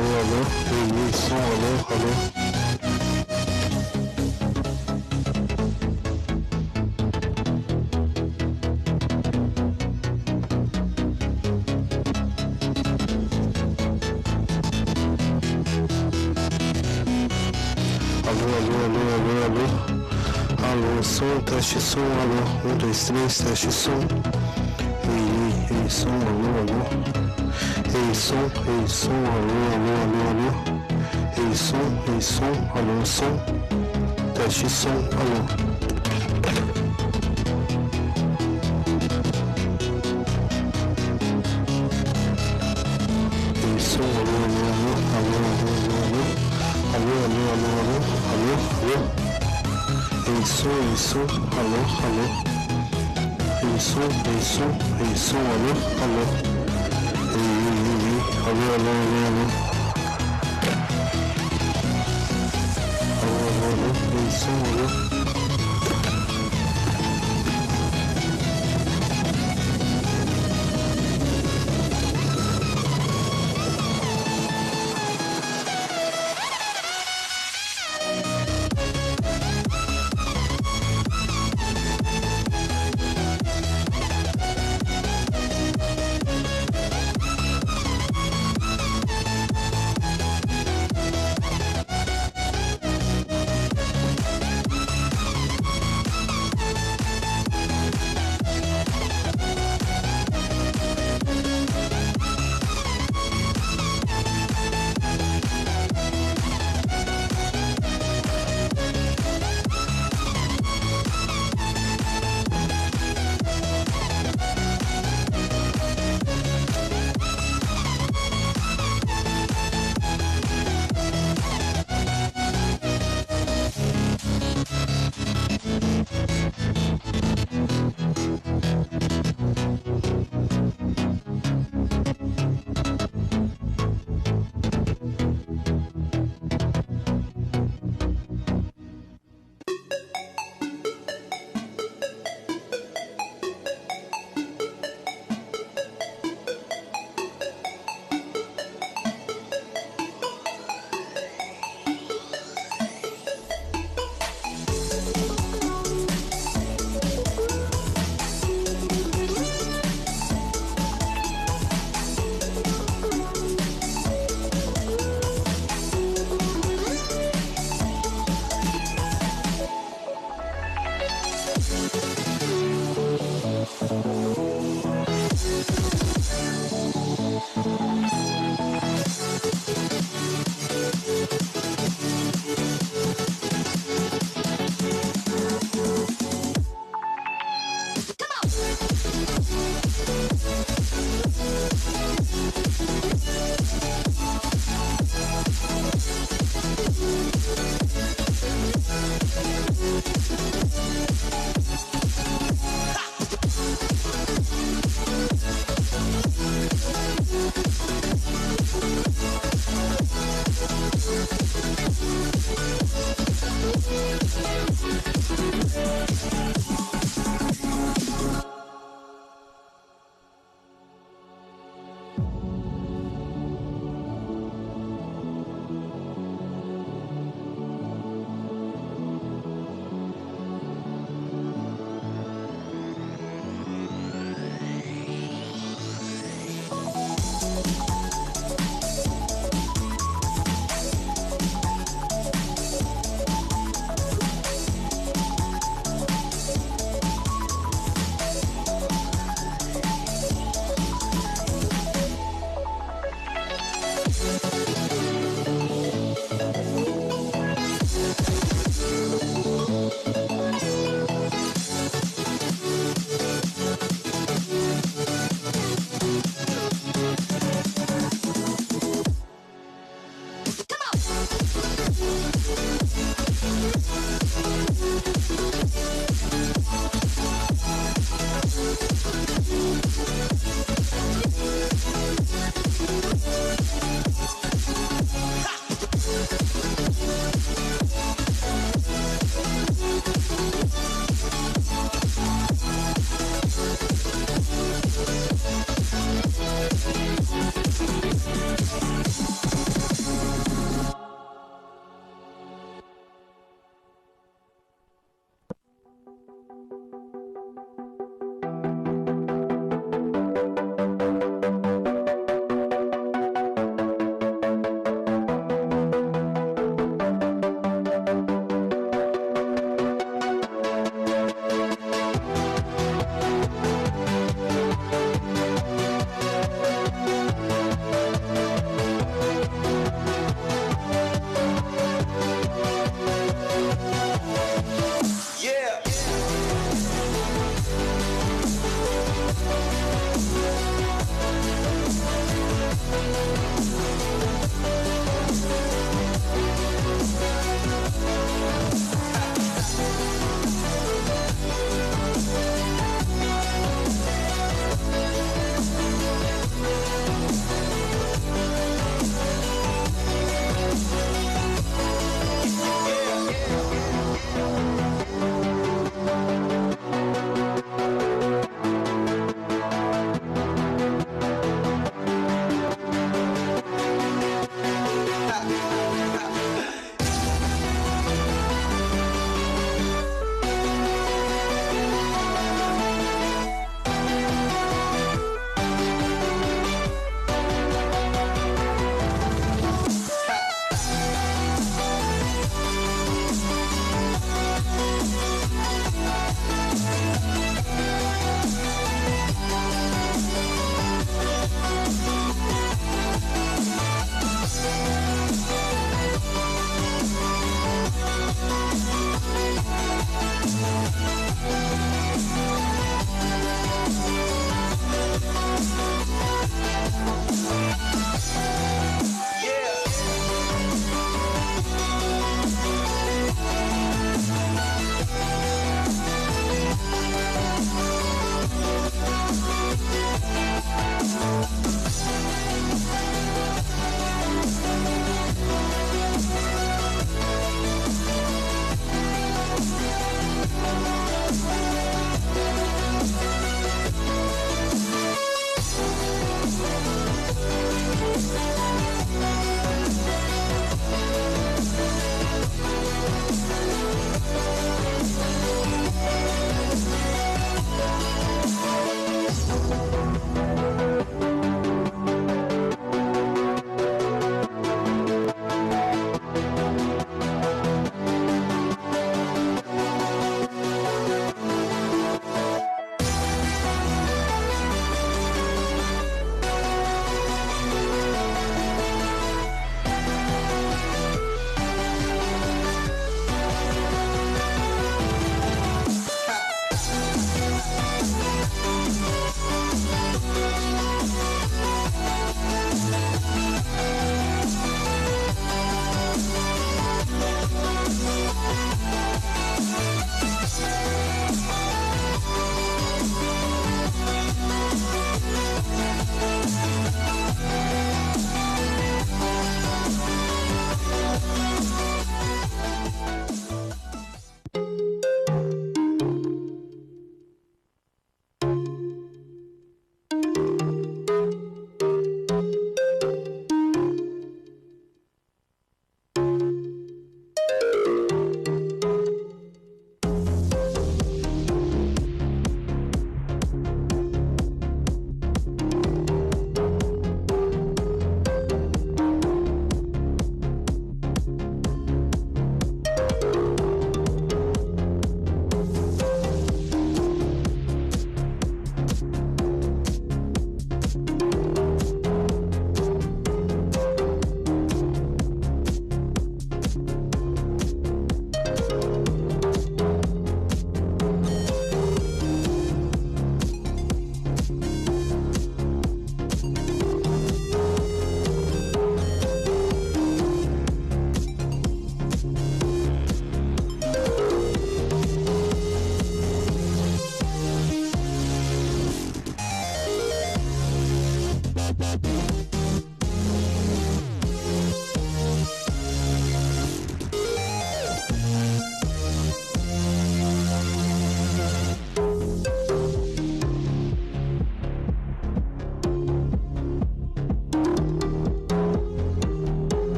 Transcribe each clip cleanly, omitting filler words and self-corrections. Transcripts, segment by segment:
alô, ei, som, alô, alô. Alô, alô, alô, alô, alô. Alô, som, teste som, alô. 1, 2, 3, teste som. Ei, som, alô, alô. Ei, som, alô, alô, alô, alô. Ei, som, alô, som. Teste som, alô. Ei, som, alô, alô, alô, alô, alô, alô, alô. Alô, alô, alô, alô, alô, alô. Ei, som, alô, alô. Ei, som, alô, alô. Ei, alô, alô, alô, alô. Alô, alô, alô, ei, som, alô.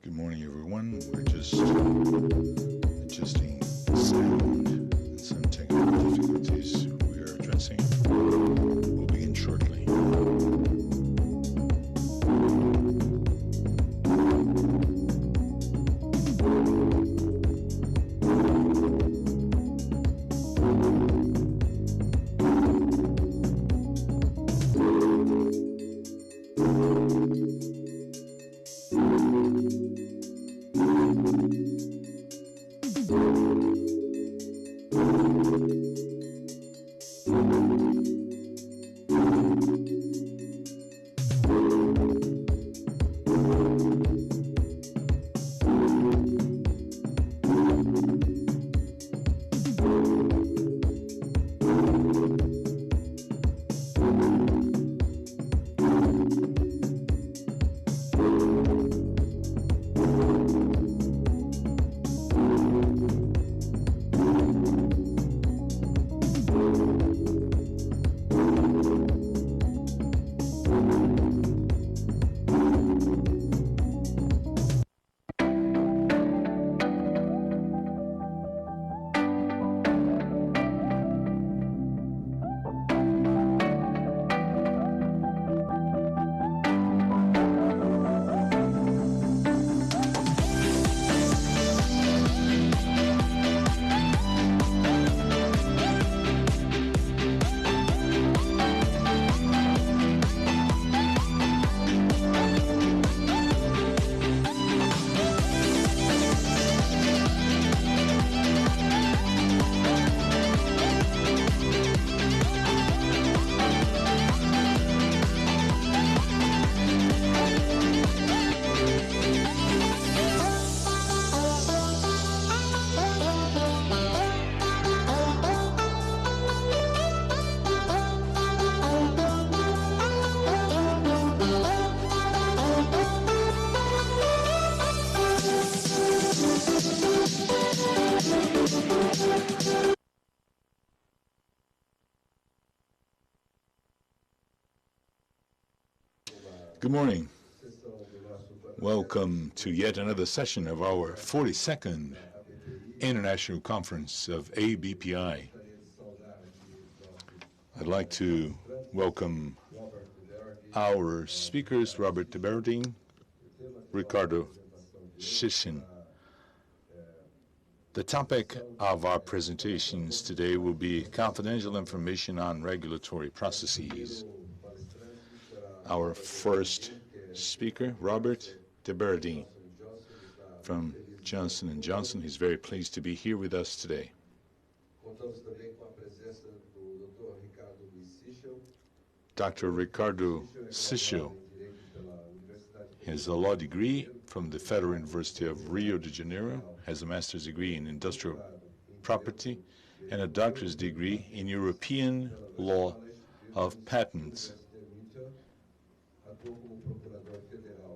Good morning, everyone. We're just adjusting sound and some technical difficulties we are addressing. We'll begin shortly. Good morning. Welcome to yet another session of our 42nd International Conference of ABPI. I'd like to welcome our speakers, Robert de Berding, Ricardo Sishin. The topic of our presentations today will be confidential information on regulatory processes. Our first speaker, Robert de Berding from Johnson & Johnson. He's very pleased to be here with us today. Dr. Ricardo Sisho has a law degree from the Federal University of Rio de Janeiro, has a master's degree in industrial property, and a doctor's degree in European law of patents.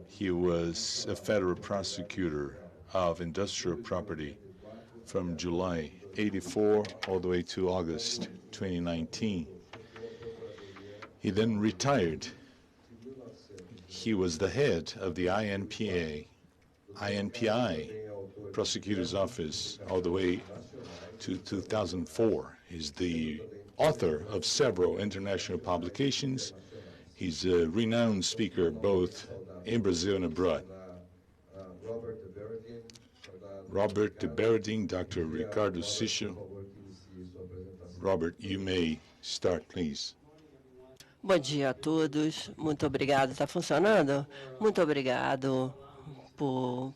He was a federal prosecutor of industrial property from July 84 all the way to August 2019. He then retired. He was the head of the INPI prosecutor's office all the way to 2004. He's the author of several international publications. He's a renowned speaker both in Brazil and abroad. Robert de Berding, Dr. Ricardo Sisho. Robert, you may start, please. Bom dia a todos. Muito obrigado. Está funcionando? Muito obrigado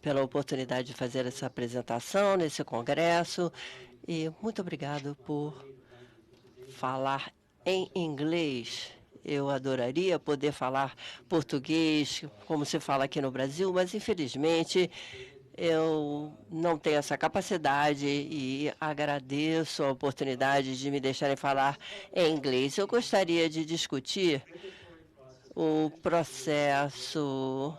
pela oportunidade de fazer essa apresentação nesse congresso e muito obrigado por falar em inglês. Eu adoraria poder falar português, como se fala aqui no Brasil, mas, infelizmente, eu não tenho essa capacidade e agradeço a oportunidade de me deixarem falar em inglês. Eu gostaria de discutir o processo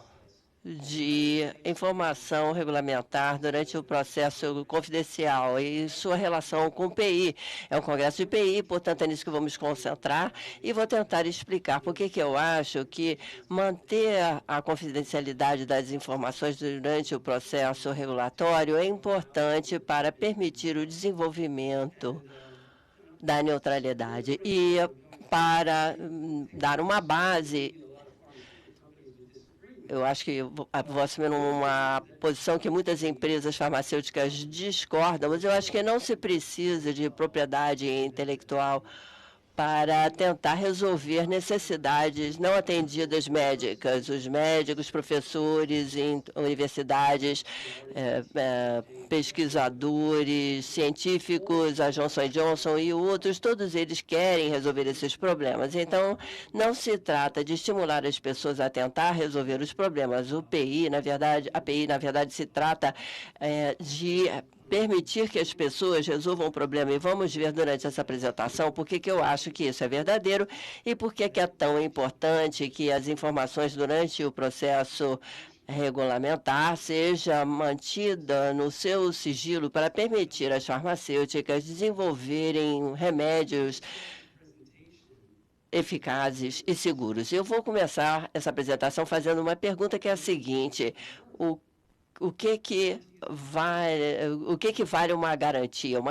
de informação regulamentar durante o processo confidencial e sua relação com o PI. É um congresso de PI, portanto, é nisso que vamos concentrar e vou tentar explicar por que eu acho que manter a confidencialidade das informações durante o processo regulatório é importante para permitir o desenvolvimento da neutralidade e para dar uma base. Eu acho que vou assumir uma posição que muitas empresas farmacêuticas discordam, mas eu acho que não se precisa de propriedade intelectual para tentar resolver necessidades não atendidas médicas. Os médicos, professores em universidades, pesquisadores, científicos, a Johnson Johnson e outros, todos eles querem resolver esses problemas. Então, não se trata de estimular as pessoas a tentar resolver os problemas. A PI, na verdade, se trata de permitir que as pessoas resolvam o problema. E vamos ver durante essa apresentação por que eu acho que isso é verdadeiro e por que é tão importante que as informações durante o processo regulamentar seja mantida no seu sigilo para permitir às farmacêuticas desenvolverem remédios eficazes e seguros. Eu vou começar essa apresentação fazendo uma pergunta que é a seguinte: o que vale uma garantia? Eu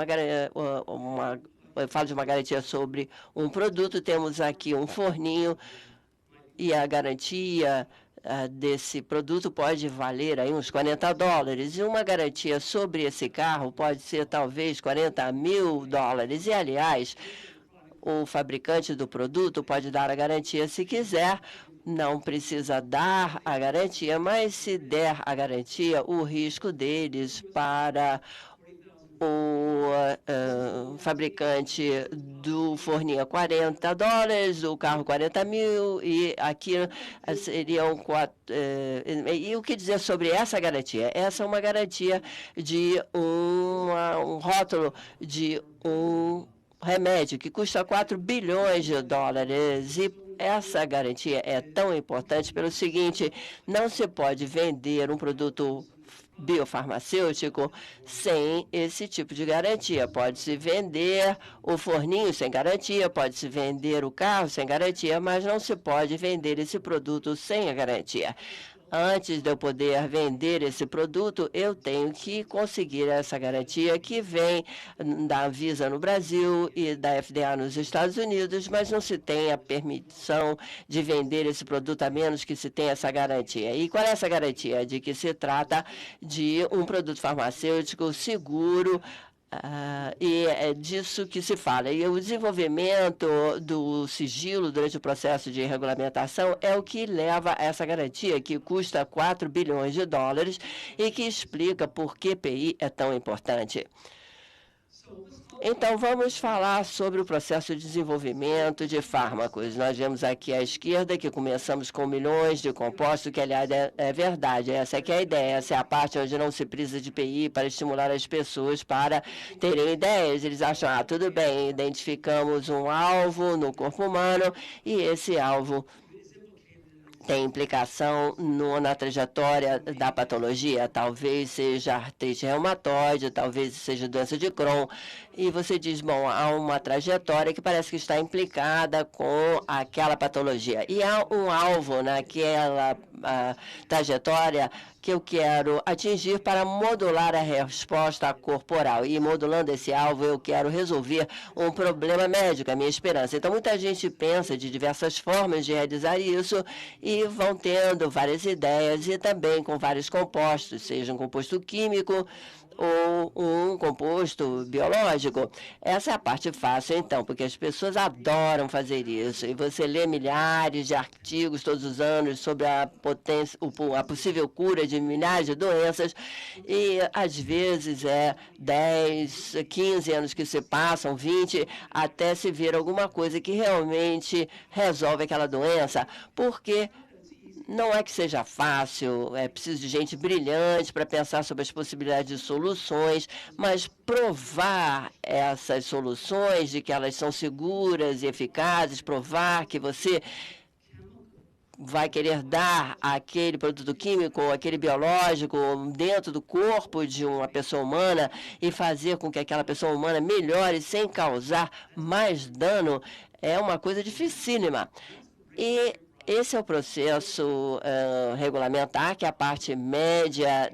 falo de uma garantia sobre um produto, temos aqui um forninho e a garantia desse produto pode valer aí uns $40. E uma garantia sobre esse carro pode ser talvez $40.000. E, aliás, o fabricante do produto pode dar a garantia se quiser, não precisa dar a garantia, mas se der a garantia, o risco deles para o fabricante do forninho é $40, o carro 40 mil, e aqui seriam e o que dizer sobre essa garantia? Essa é uma garantia de um rótulo de um remédio que custa $4 bilhões. E essa garantia é tão importante pelo seguinte: não se pode vender um produto biofarmacêutico sem esse tipo de garantia. Pode-se vender o forninho sem garantia, pode-se vender o carro sem garantia, mas não se pode vender esse produto sem a garantia. Antes de eu poder vender esse produto, eu tenho que conseguir essa garantia que vem da Anvisa no Brasil e da FDA nos Estados Unidos, mas não se tem a permissão de vender esse produto a menos que se tenha essa garantia. E qual é essa garantia? De que se trata de um produto farmacêutico seguro, e é disso que se fala. E o desenvolvimento do sigilo durante o processo de regulamentação é o que leva a essa garantia, que custa $4 bilhões e que explica por que PI é tão importante. Então, vamos falar sobre o processo de desenvolvimento de fármacos. Nós vemos aqui à esquerda que começamos com milhões de compostos, que, aliás, é verdade. Essa é que é a ideia. Essa é a parte onde não se precisa de PI para estimular as pessoas para terem ideias. Eles acham, tudo bem, identificamos um alvo no corpo humano e esse alvo tem implicação na trajetória da patologia. Talvez seja artrite reumatoide, talvez seja doença de Crohn. E você diz, bom, há uma trajetória que parece que está implicada com aquela patologia. E há um alvo naquela trajetória que eu quero atingir para modular a resposta corporal. E modulando esse alvo, eu quero resolver um problema médico, a minha esperança. Então, muita gente pensa de diversas formas de realizar isso e vão tendo várias ideias e também com vários compostos, seja um composto químico ou um composto biológico. Essa é a parte fácil, então, porque as pessoas adoram fazer isso. E você lê milhares de artigos todos os anos sobre a possível cura de milhares de doenças, e às vezes 10, 15 anos que se passam, 20, até se ver alguma coisa que realmente resolve aquela doença, porque não é que seja fácil, é preciso de gente brilhante para pensar sobre as possibilidades de soluções, mas provar essas soluções, de que elas são seguras e eficazes, provar que você vai querer dar aquele produto químico, aquele biológico dentro do corpo de uma pessoa humana e fazer com que aquela pessoa humana melhore sem causar mais dano, é uma coisa dificílima. E esse é o processo regulamentar, que é a parte média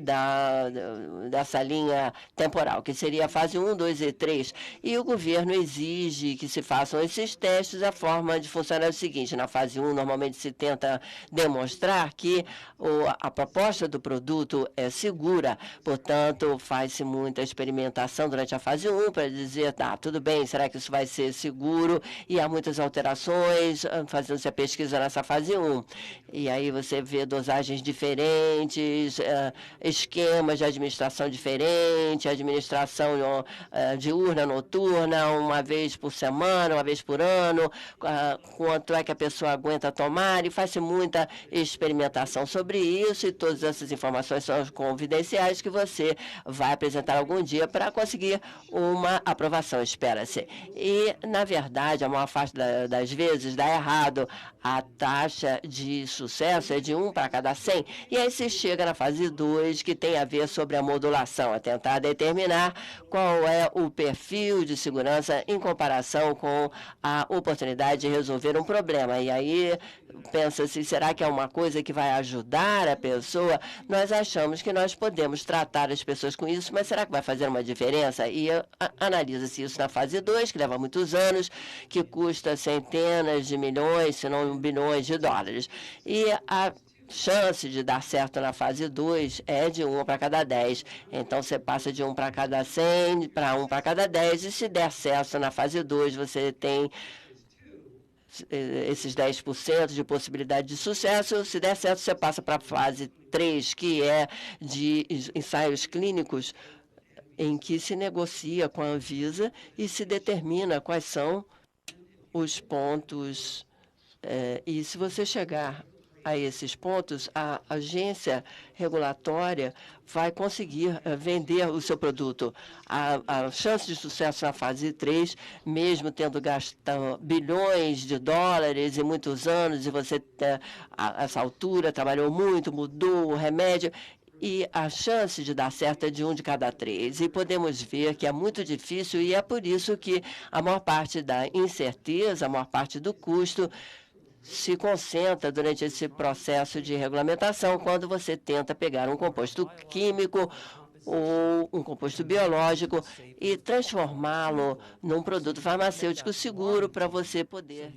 dessa linha temporal, que seria a fase 1, 2 e 3. E o governo exige que se façam esses testes. A forma de funcionar é o seguinte: na fase 1, normalmente se tenta demonstrar que a proposta do produto é segura, portanto, faz-se muita experimentação durante a fase 1 para dizer, tá, tudo bem, será que isso vai ser seguro? E há muitas alterações, fazendo-se a pesquisa nessa fase 1. E aí você vê dosagens diferentes, esquemas de administração diferentes, administração diurna, noturna, uma vez por semana, uma vez por ano, quanto é que a pessoa aguenta tomar, e faz-se muita experimentação sobre isso, e todas essas informações são confidenciais que você vai apresentar algum dia para conseguir uma aprovação, espera-se. E, na verdade, a maior parte das vezes dá errado. A taxa de sucesso é de 1 para cada 100. E aí se chega na fase 2, que tem a ver sobre a modulação, a tentar determinar qual é o perfil de segurança em comparação com a oportunidade de resolver um problema. E aí pensa-se, será que é uma coisa que vai ajudar a pessoa? Nós achamos que nós podemos tratar as pessoas com isso, mas será que vai fazer uma diferença? E analisa-se isso na fase 2, que leva muitos anos, que custa centenas de milhões, se não bilhões de dólares. E a chance de dar certo na fase 2 é de 1 para cada 10. Então, você passa de 1 para cada 100 para 1 para cada 10, e se der certo na fase 2, você tem esses 10% de possibilidade de sucesso. Se der certo, você passa para a fase 3, que é de ensaios clínicos, em que se negocia com a Anvisa e se determina quais são os pontos. E se você chegar a esses pontos, a agência regulatória vai conseguir vender o seu produto. A chance de sucesso na fase 3, mesmo tendo gastado bilhões de dólares e muitos anos, e você, a essa altura, trabalhou muito, mudou o remédio, e a chance de dar certo é de 1 de cada 3. E podemos ver que é muito difícil, e é por isso que a maior parte da incerteza, a maior parte do custo, se concentra durante esse processo de regulamentação, quando você tenta pegar um composto químico ou um composto biológico e transformá-lo num produto farmacêutico seguro para você poder.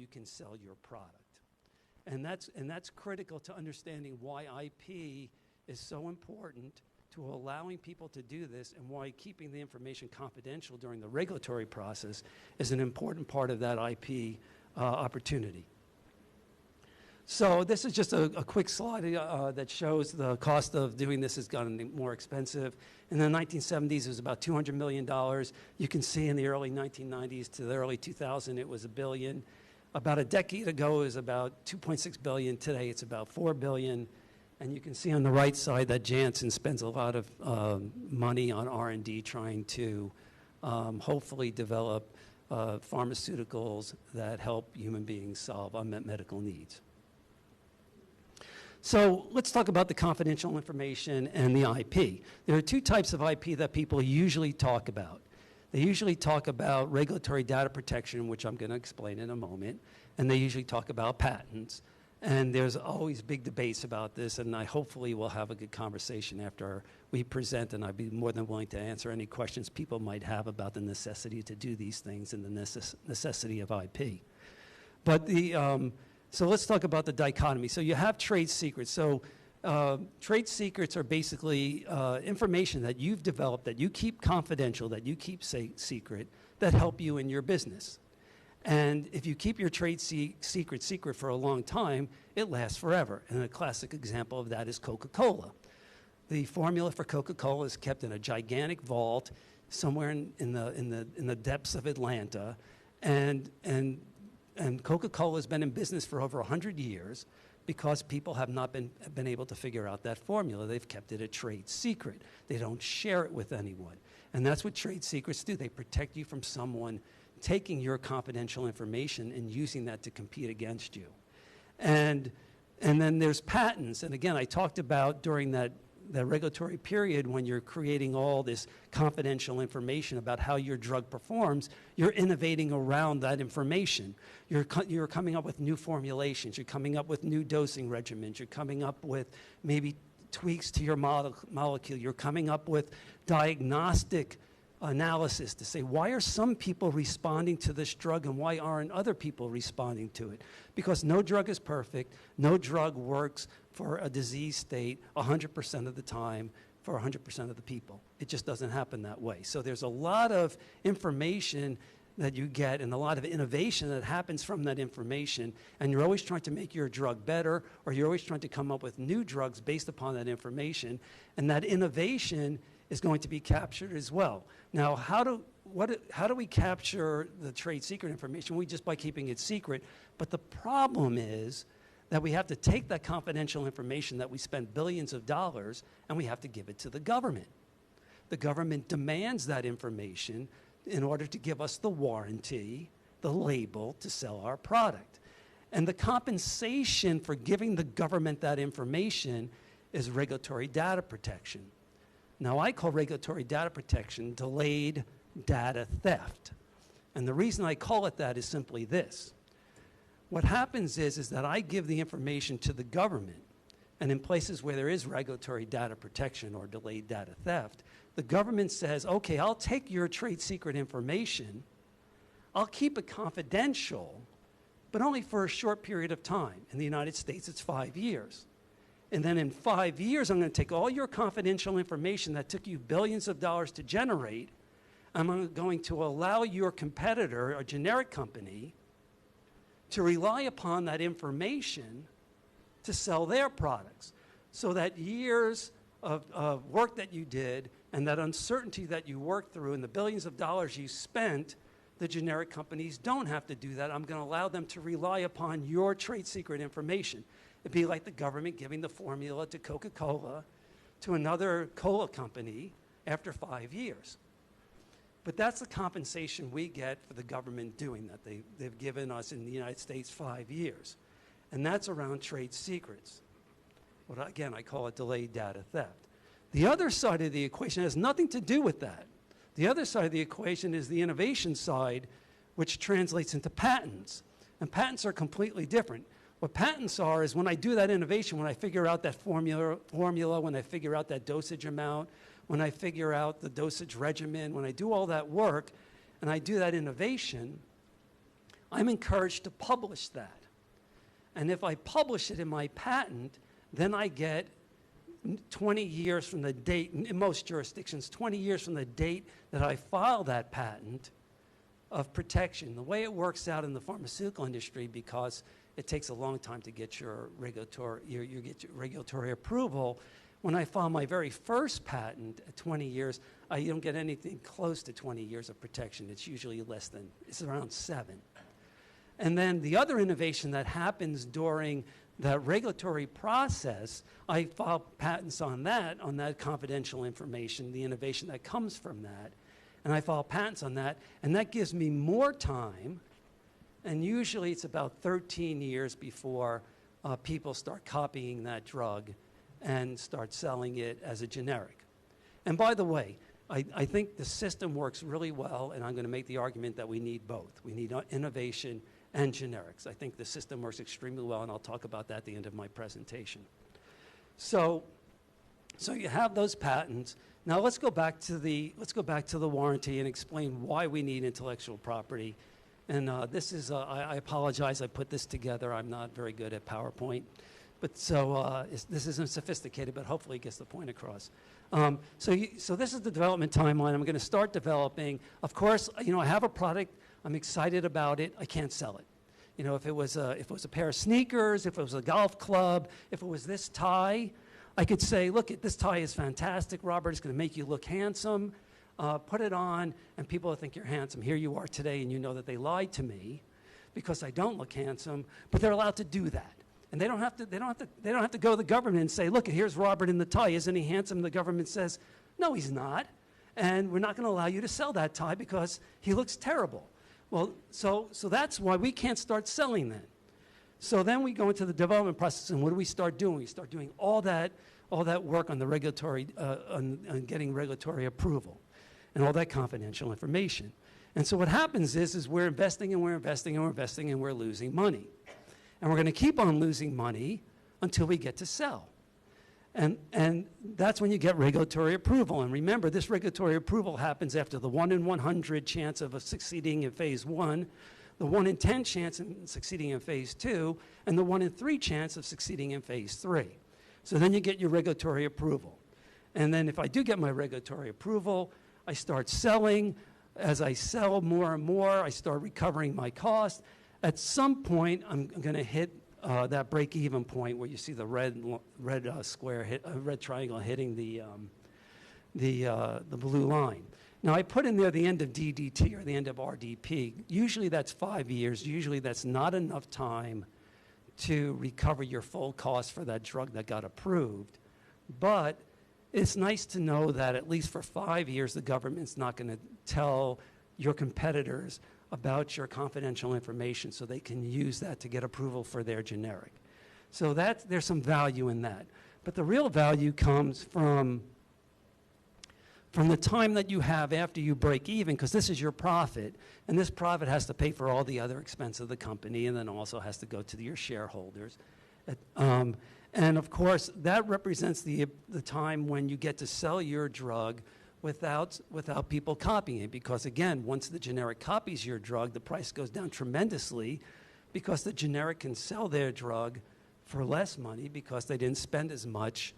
And that's critical to understanding why IP is so important to allowing people to do this, and why keeping the information confidential during the regulatory process is an important part of that IP opportunity. So this is just a quick slide that shows the cost of doing this has gotten more expensive. In the 1970s, it was about $200 million. You can see in the early 1990s to the early 2000s, it was $1 billion. About a decade ago, it was about $2.6 billion. Today, it's about $4 billion. And you can see on the right side that Janssen spends a lot of money on R&D trying to hopefully develop pharmaceuticals that help human beings solve unmet medical needs. So let's talk about the confidential information and the IP. There are two types of IP that people usually talk about. They usually talk about regulatory data protection, which I'm going to explain in a moment, and they usually talk about patents. And there's always big debates about this, and I hopefully will have a good conversation after we present, and I'd be more than willing to answer any questions people might have about the necessity to do these things and the necessity of IP. But so let's talk about the dichotomy. So you have trade secrets. So trade secrets are basically information that you've developed, that you keep confidential, that you keep secret, that help you in your business. And if you keep your trade secret for a long time, it lasts forever. And a classic example of that is Coca-Cola. The formula for Coca-Cola is kept in a gigantic vault somewhere in the depths of Atlanta, and Coca-Cola has been in business for over 100 years because people have not been able to figure out that formula. They've kept it a trade secret. They don't share it with anyone. And that's what trade secrets do. They protect you from someone taking your confidential information and using that to compete against you. And And then there's patents. And again, I talked about during that regulatory period when you're creating all this confidential information about how your drug performs, you're innovating around that information. You're coming up with new formulations. You're coming up with new dosing regimens. You're coming up with maybe tweaks to your molecule. You're coming up with diagnostic analysis to say, why are some people responding to this drug and why aren't other people responding to it? Because no drug is perfect. No drug works for a disease state 100% of the time for 100% of the people. It just doesn't happen that way. So there's a lot of information that you get and a lot of innovation that happens from that information, and you're always trying to make your drug better, or you're always trying to come up with new drugs based upon that information, and that innovation is going to be captured as well. Now, how do we capture the trade secret information? We just by keeping it secret. But the problem is that we have to take that confidential information that we spend billions of dollars and we have to give it to the government. The government demands that information in order to give us the warranty, the label to sell our product. And the compensation for giving the government that information is regulatory data protection. Now, I call regulatory data protection delayed data theft. And the reason I call it that is simply this. What happens is that I give the information to the government, and in places where there is regulatory data protection or delayed data theft, the government says, okay, I'll take your trade secret information, I'll keep it confidential, but only for a short period of time. In the United States, it's 5 years. And then in 5 years, I'm going to take all your confidential information that took you billions of dollars to generate. I'm going to allow your competitor, a generic company, to rely upon that information to sell their products. So that years of work that you did and that uncertainty that you worked through and the billions of dollars you spent, the generic companies don't have to do that. I'm going to allow them to rely upon your trade secret information. It'd be like the government giving the formula to Coca-Cola to another cola company after 5 years. But that's the compensation we get for the government doing that. They've given us in the United States 5 years. And that's around trade secrets. What, again, I call it delayed data theft. The other side of the equation has nothing to do with that. The other side of the equation is the innovation side, which translates into patents. And patents are completely different. What patents are is when I do that innovation, when I figure out that formula, when I figure out that dosage amount, when I figure out the dosage regimen, when I do all that work and I do that innovation, I'm encouraged to publish that. And if I publish it in my patent, then I get 20 years from the date, in most jurisdictions, 20 years from the date that I file that patent of protection. The way it works out in the pharmaceutical industry, because it takes a long time to get your regulatory approval, when I file my very first patent at 20 years, I don't get anything close to 20 years of protection. It's usually less than, it's around 7. And then the other innovation that happens during the regulatory process, I file patents on that confidential information, the innovation that comes from that. And I file patents on that, and that gives me more time. And usually it's about 13 years before people start copying that drug and start selling it as a generic. And by the way, I think the system works really well, and I'm going to make the argument that we need both. We need innovation and generics. I think the system works extremely well, and I'll talk about that at the end of my presentation. So you have those patents. Now let's go back to the warranty and explain why we need intellectual property. And this is, I apologize, I put this together. I'm not very good at PowerPoint. But so this isn't sophisticated, but hopefully it gets the point across. So this is the development timeline. I'm going to start developing. Of course, I have a product. I'm excited about it. I can't sell it. If it was a pair of sneakers, if it was a golf club, if it was this tie, I could say, look, this tie is fantastic, Robert. It's going to make you look handsome. Put it on, and people will think you're handsome. Here you are today, and you know that they lied to me because I don't look handsome. But they're allowed to do that. And they don't have to go to the government and say, look, here's Robert in the tie. Isn't he handsome? The government says, no, he's not. And we're not going to allow you to sell that tie because he looks terrible. Well, so that's why we can't start selling then. So then we go into the development process, and what do we start doing? We start doing all that work on the regulatory, on getting regulatory approval, and all that confidential information. And so what happens is we're investing and we're investing and we're investing and we're losing money. And we're going to keep on losing money until we get to sell. And that's when you get regulatory approval. And remember, this regulatory approval happens after the 1 in 100 chance of succeeding in phase 1, the 1 in 10 chance of succeeding in phase 2, and the 1 in 3 chance of succeeding in phase 3. So then you get your regulatory approval. And then if I do get my regulatory approval, I start selling. As I sell more and more, I start recovering my cost. At some point, I'm going to hit that break-even point where you see the red triangle hitting the blue line. Now, I put in there the end of DDT or the end of RDP. Usually that's 5 years. Usually that's not enough time to recover your full cost for that drug that got approved. But it's nice to know that at least for 5 years, the government's not going to tell your competitors about your confidential information so they can use that to get approval for their generic. So there's some value in that. But the real value comes from the time that you have after you break even, because this is your profit, and this profit has to pay for all the other expense of the company and then also has to go to your shareholders. And of course, that represents the time when you get to sell your drug without people copying it, because again, once the generic copies your drug, the price goes down tremendously because the generic can sell their drug for less money because they didn't spend as much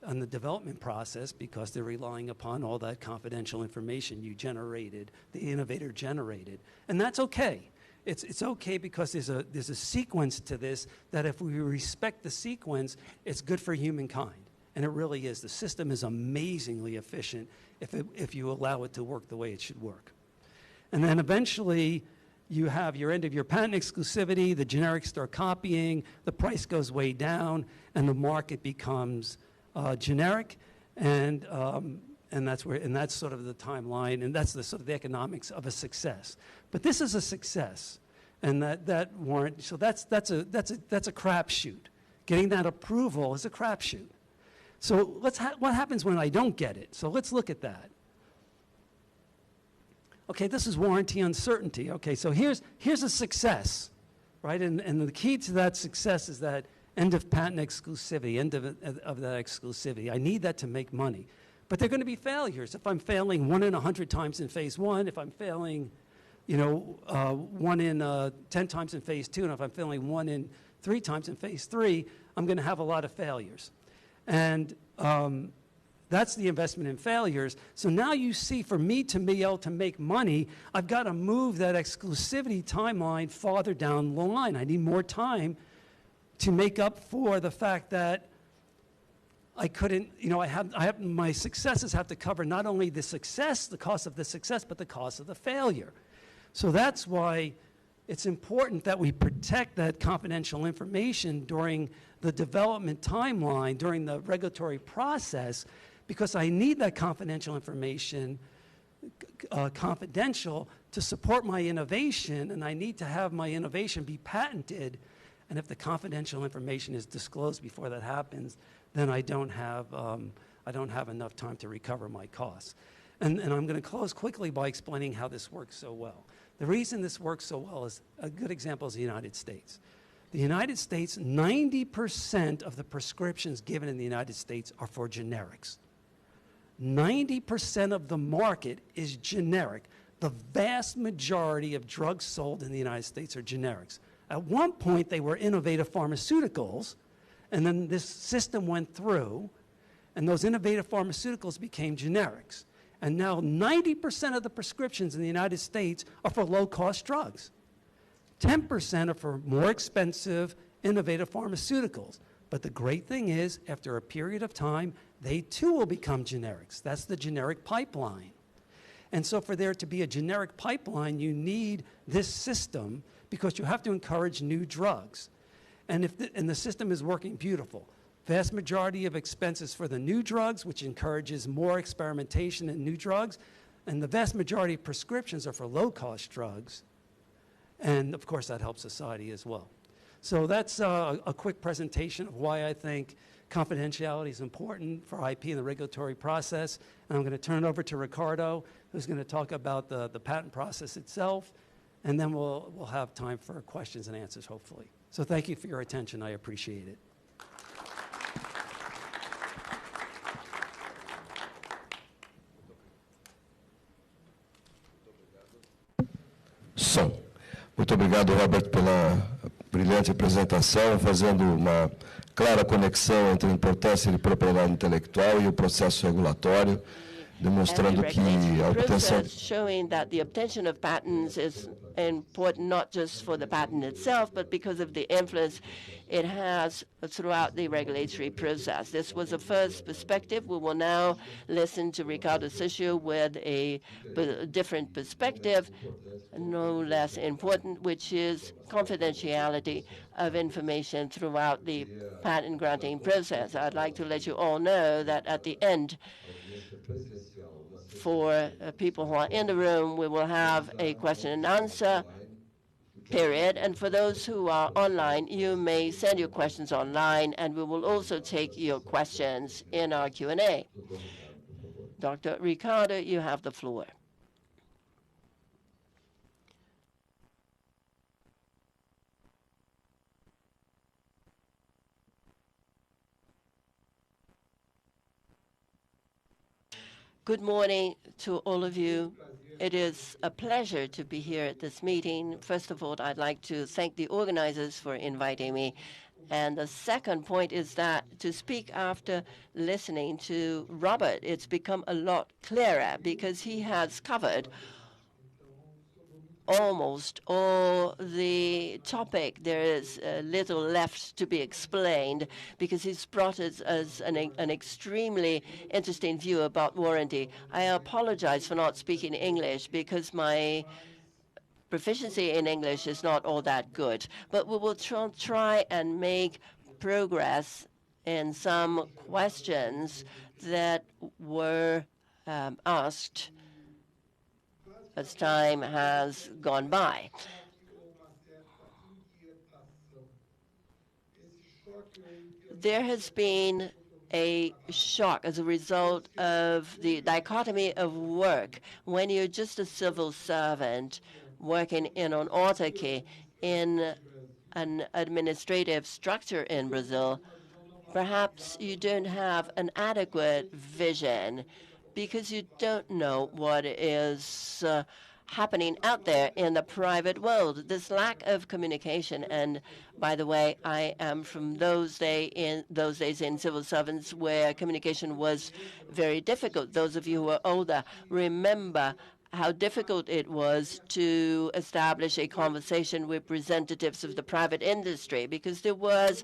on the development process because they're relying upon all that confidential information you generated, the innovator generated. And that's okay. It's okay because there's a sequence to this that if we respect the sequence, it's good for humankind. And it really is. The system is amazingly efficient if you allow it to work the way it should work. And then eventually, you have your end of your patent exclusivity, the generics start copying, the price goes way down, and the market becomes generic, and that's sort of the timeline, and that's the sort of the economics of a success. But this is a success, and that warrant. So that's a crapshoot. Getting that approval is a crapshoot. So what happens when I don't get it? So let's look at that. Okay, this is warranty uncertainty. Okay, so here's a success, right? And the key to that success is that end of patent exclusivity, end of that exclusivity. I need that to make money. But there are going to be failures. If I'm failing 1 in 100 times in phase 1, if I'm failing, 1 in 10 times in phase 2, and if I'm failing 1 in 3 times in phase 3, I'm going to have a lot of failures. And that's the investment in failures. So now you see, for me to be able to make money, I've got to move that exclusivity timeline farther down the line. I need more time to make up for the fact that I couldn't, my successes have to cover not only the success, the cost of the success, but the cost of the failure. So that's why it's important that we protect that confidential information during the development timeline, during the regulatory process, because I need that confidential information confidential to support my innovation, and I need to have my innovation be patented. And if the confidential information is disclosed before that happens, then I don't have enough time to recover my costs. And I'm going to close quickly by explaining how this works so well. The reason this works so well is a good example is the United States. The United States, 90% of the prescriptions given in the United States are for generics. 90% of the market is generic. The vast majority of drugs sold in the United States are generics. At one point, they were innovative pharmaceuticals, and then this system went through, and those innovative pharmaceuticals became generics. And now 90% of the prescriptions in the United States are for low-cost drugs. 10% are for more expensive, innovative pharmaceuticals. But the great thing is, after a period of time, they too will become generics. That's the generic pipeline. And so for there to be a generic pipeline, you need this system because you have to encourage new drugs. And the system is working beautiful. Vast majority of expenses for the new drugs, which encourages more experimentation in new drugs, and the vast majority of prescriptions are for low-cost drugs. And of course, that helps society as well. So that's a quick presentation of why I think confidentiality is important for IP in the regulatory process. And I'm going to turn it over to Ricardo, who's going to talk about the patent process itself, and then we'll have time for questions and answers, hopefully. So thank you for your attention. I appreciate it. Som. Muito obrigado, Robert, pela brilhante apresentação, fazendo uma clara conexão entre a importância de propriedade intelectual e o processo regulatório, demonstrando que a obtenção showing that the obtention of patents is important not just for the patent itself, but because of the influence it has throughout the regulatory process. This was a first perspective. We will now listen to Ricardo Siccio with a different perspective, no less important, which is confidentiality of information throughout the patent granting process. I'd like to let you all know that at the end, for people who are in the room, we will have a question and answer period. And for those who are online, you may send your questions online, and we will also take your questions in our Q&A. Dr. Ricardo, you have the floor. Good morning to all of you. It is a pleasure to be here at this meeting. First of all, I'd like to thank the organizers for inviting me. And the second point is that to speak after listening to Robert, it's become a lot clearer because he has covered almost all the topic. There is little left to be explained because he's brought us an extremely interesting view about warranty. I apologize for not speaking English because my proficiency in English is not all that good, but we will try and make progress in some questions that were asked as time has gone by. There has been a shock as a result of the dichotomy of work. When you're just a civil servant working in an autarky in an administrative structure in Brazil, perhaps you don't have an adequate vision because you don't know what is happening out there in the private world. This lack of communication, and by the way, I am from those days in civil servants where communication was very difficult. Those of you who are older remember how difficult it was to establish a conversation with representatives of the private industry because there was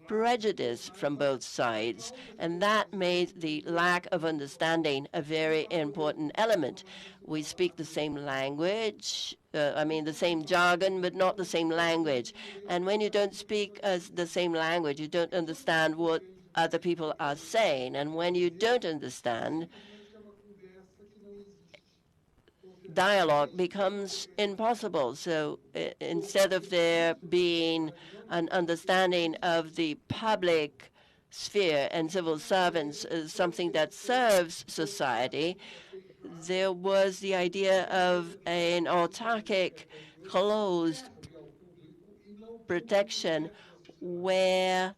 prejudice from both sides, and that made the lack of understanding a very important element. We speak the same language, the same jargon, but not the same language. And when you don't speak the same language, you don't understand what other people are saying. And when you don't understand, dialogue becomes impossible. So instead of there being an understanding of the public sphere and civil servants as something that serves society, there was the idea of an autarkic, closed protection where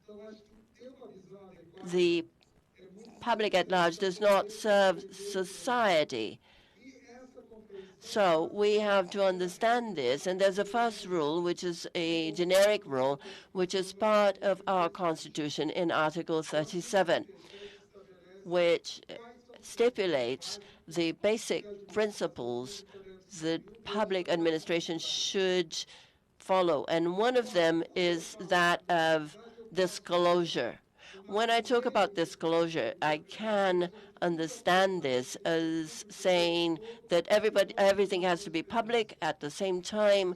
the public at large does not serve society. So we have to understand this, and there's a first rule, which is a generic rule, which is part of our Constitution in Article 37, which stipulates the basic principles that public administration should follow, and one of them is that of disclosure. When I talk about disclosure, I can understand this as saying that everything has to be public at the same time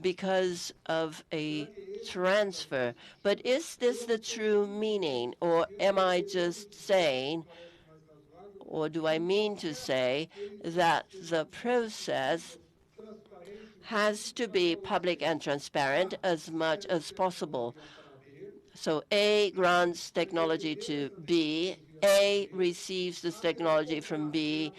because of a transfer. But is this the true meaning, or am I just saying, or do I mean to say that the process has to be public and transparent as much as possible. So A grants technology to B, A receives this technology from B,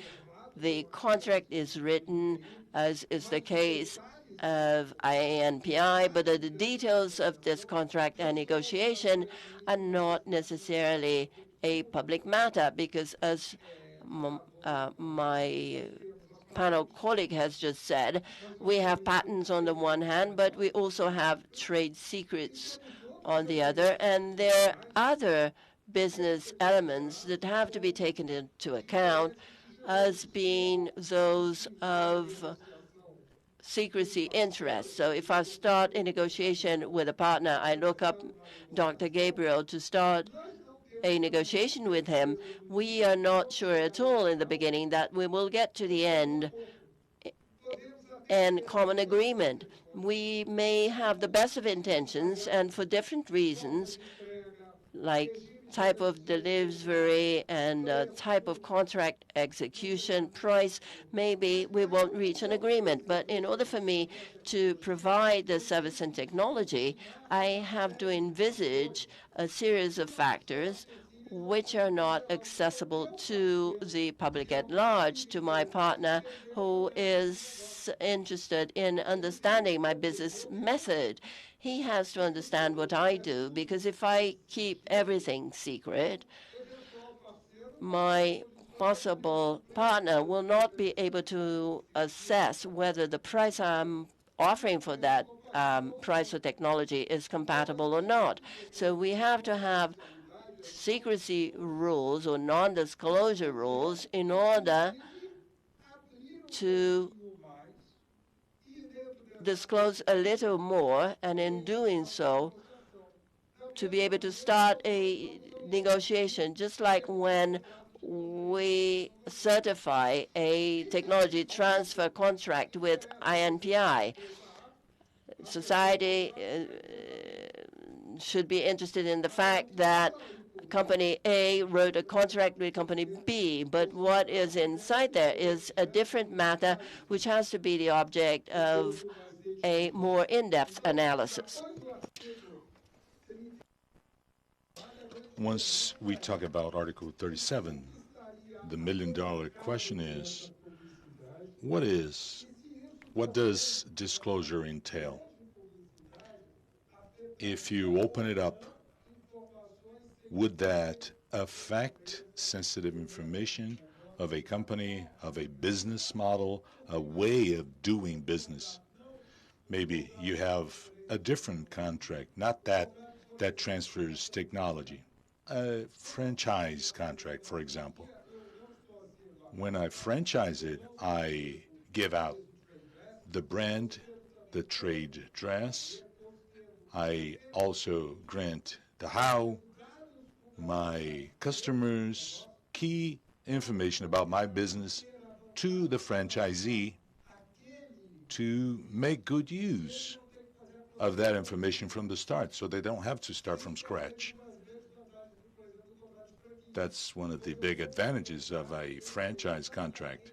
the contract is written, as is the case of ABPI, but the details of this contract and negotiation are not necessarily a public matter, because as my panel colleague has just said, we have patents on the one hand, but we also have trade secrets on the other, and there are other business elements that have to be taken into account as being those of secrecy interests. So if I start a negotiation with a partner, I look up Dr. Gabriel to start a negotiation with him, we are not sure at all in the beginning that we will get to the end and common agreement. We may have the best of intentions, and for different reasons, like type of delivery and type of contract execution, price, maybe we won't reach an agreement. But in order for me to provide the service and technology, I have to envisage a series of factors which are not accessible to the public at large, to my partner who is interested in understanding my business method. He has to understand what I do, because if I keep everything secret, my possible partner will not be able to assess whether the price I'm offering for that price or technology is compatible or not. So we have to have secrecy rules or non-disclosure rules in order to disclose a little more, and in doing so, to be able to start a negotiation, just like when we certify a technology transfer contract with ABPI. Society should be interested in the fact that Company A wrote a contract with Company B, but what is inside there is a different matter, which has to be the object of a more in-depth analysis. Once we talk about Article 37, the million-dollar question is, what does disclosure entail? If you open it up, would that affect sensitive information of a company, of a business model, a way of doing business? Maybe you have a different contract, not that transfers technology. A franchise contract, for example. When I franchise it, I give out the brand, the trade dress. I also grant the how, my customers, key information about my business to the franchisee to make good use of that information from the start, so they don't have to start from scratch. That's one of the big advantages of a franchise contract.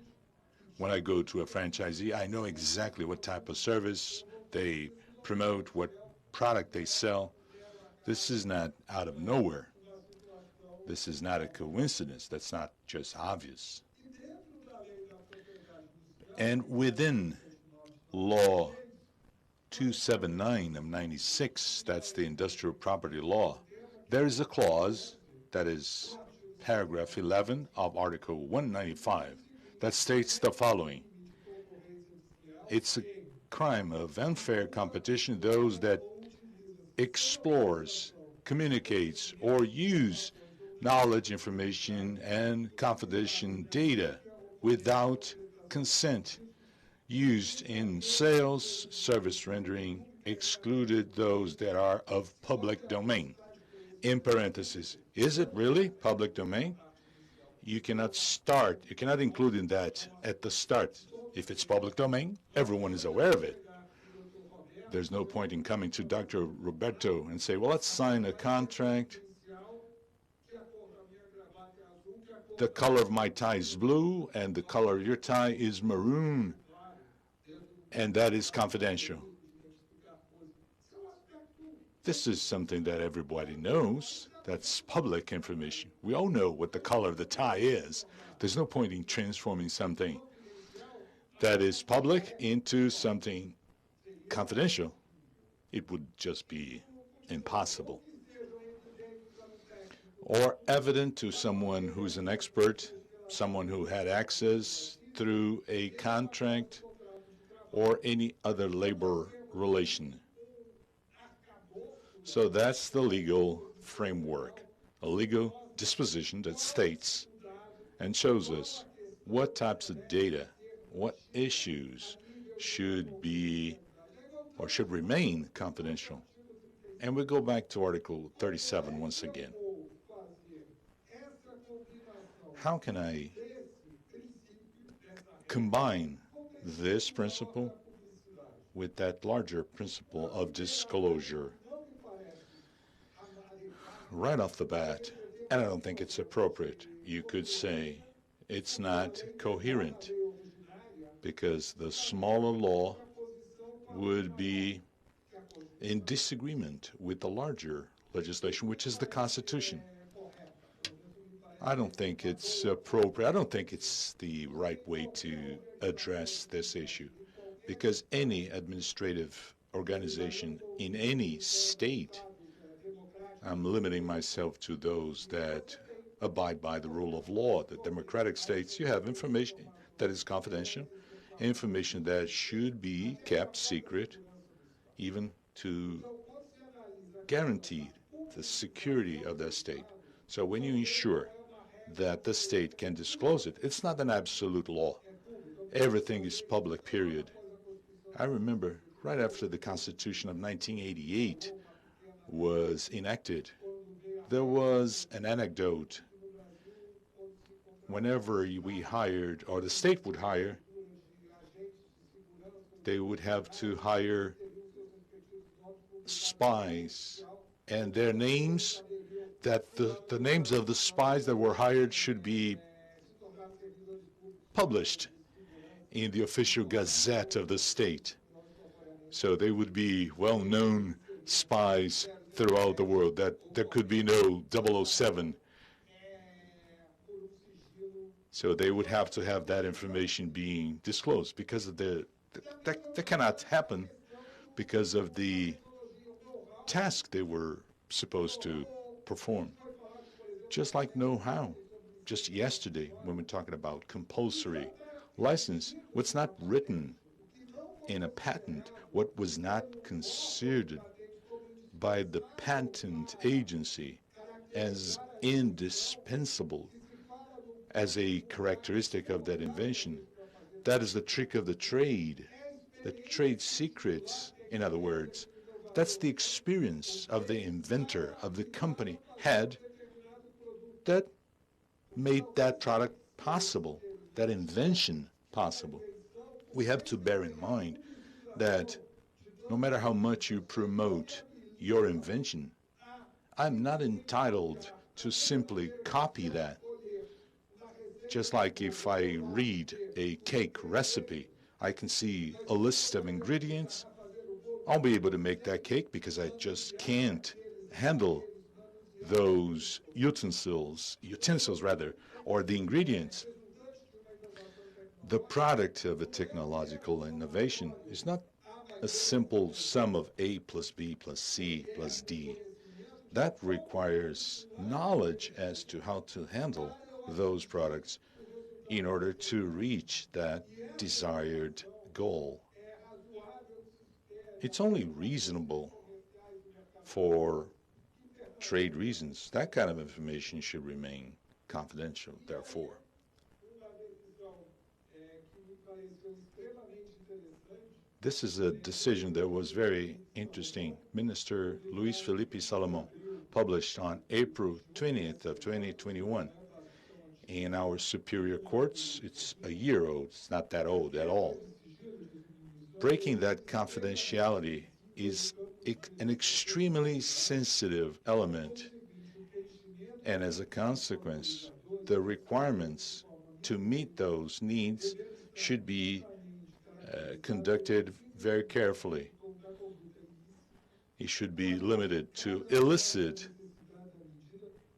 When I go to a franchisee, I know exactly what type of service they promote, what product they sell. This is not out of nowhere. This is not a coincidence. That's not just obvious. And within Law 279 of 96, that's the industrial property law, there is a clause, that is paragraph 11 of Article 195, that states the following. It's a crime of unfair competition, those that explores, communicates, or use knowledge, information, and confidential data without consent used in sales, service rendering, excluded those that are of public domain. In parentheses, is it really public domain? You cannot include in that at the start. If it's public domain, everyone is aware of it. There's no point in coming to Dr. Roberto and say, well, let's sign a contract. The color of my tie is blue, and the color of your tie is maroon. and that is confidential. This is something that everybody knows. That's public information. We all know what the color of the tie is. There's no point in transforming something that is public into something confidential. It would just be impossible. Or evident to someone who's an expert, someone who had access through a contract or any other labor relation. So that's the legal framework, a legal disposition that states and shows us what types of data, what issues should be or should remain confidential. And we go back to Article 37 once again. How can I combine this principle with that larger principle of disclosure? Right off the bat, and I don't think it's appropriate, you could say it's not coherent because the smaller law would be in disagreement with the larger legislation, which is the Constitution. I don't think it's appropriate. I don't think it's the right way to address this issue because any administrative organization in any state, I'm limiting myself to those that abide by the rule of law. The democratic states, you have information that is confidential, information that should be kept secret, even to guarantee the security of that state. So when you ensure that the state can disclose it, it's not an absolute law. Everything is public, period. I remember right after the Constitution of 1988 was enacted, there was an anecdote. Whenever we hired, or the state would hire, they would have to hire spies, and their names, that the names of the spies that were hired should be published in the official gazette of the state. So they would be well-known spies throughout the world, that there could be no 007. So they would have to have that information being disclosed because of that cannot happen because of the task they were supposed to perform. Just like know-how. Just yesterday, when we're talking about compulsory license, what's not written in a patent, what was not considered by the patent agency as indispensable, as a characteristic of that invention, that is the trick of the trade secrets, in other words. That's the experience of the inventor, of the company had that made that product possible, that invention possible. We have to bear in mind that no matter how much you promote your invention, I'm not entitled to simply copy that. Just like if I read a cake recipe, I can see a list of ingredients. I'll be able to make that cake because I just can't handle those utensils rather, or the ingredients. The product of a technological innovation is not a simple sum of A plus B plus C plus D. That requires knowledge as to how to handle those products in order to reach that desired goal. It's only reasonable for trade reasons. That kind of information should remain confidential, therefore. This is a decision that was very interesting. Minister Luis Felipe Salomon published on April 20th of 2021. In our superior courts, it's a year old. It's not that old at all. Breaking that confidentiality is an extremely sensitive element. And as a consequence, the requirements to meet those needs should be conducted very carefully. It should be limited to illicit,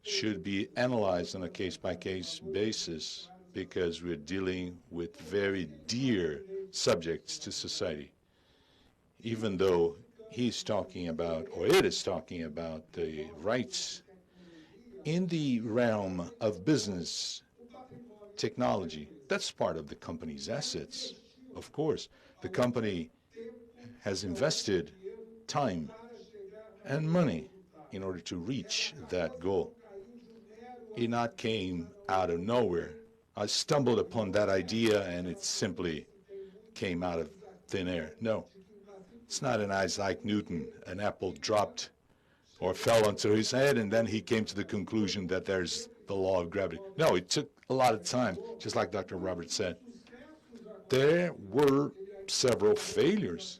should be analyzed on a case-by-case basis because we're dealing with very dear subjects to society. Even though he's talking about, or it is talking about, the rights in the realm of business technology, that's part of the company's assets. Of course, the company has invested time and money in order to reach that goal. It not came out of nowhere. I stumbled upon that idea and it simply came out of thin air. No, it's not an Isaac Newton. An apple dropped or fell onto his head and then he came to the conclusion that there's the law of gravity. No, it took a lot of time, just like Dr. Robert said. There were several failures.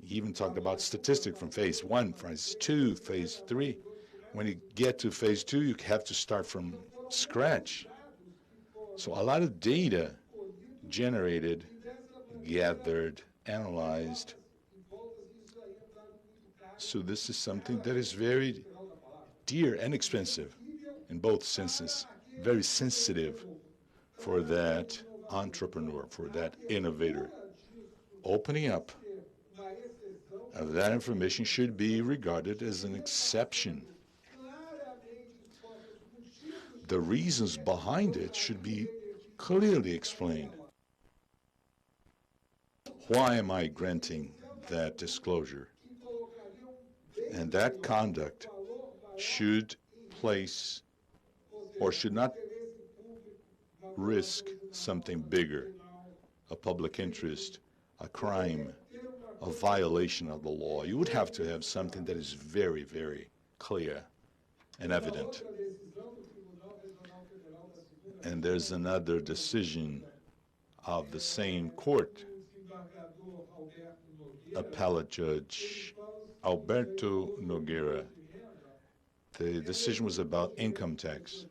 He even talked about statistics from phase 1, phase 2, phase 3. When you get to phase 2, you have to start from scratch. So a lot of data generated, gathered, analyzed. So this is something that is very dear and expensive in both senses, very sensitive for that entrepreneur, for that innovator. Opening up of that information should be regarded as an exception. The reasons behind it should be clearly explained. Why am I granting that disclosure? And that conduct should place or should not risk something bigger, a public interest, a crime, a violation of the law. You would have to have something that is very, very clear and evident. And there's another decision of the same court, appellate judge Alberto Nogueira. The decision was about income tax.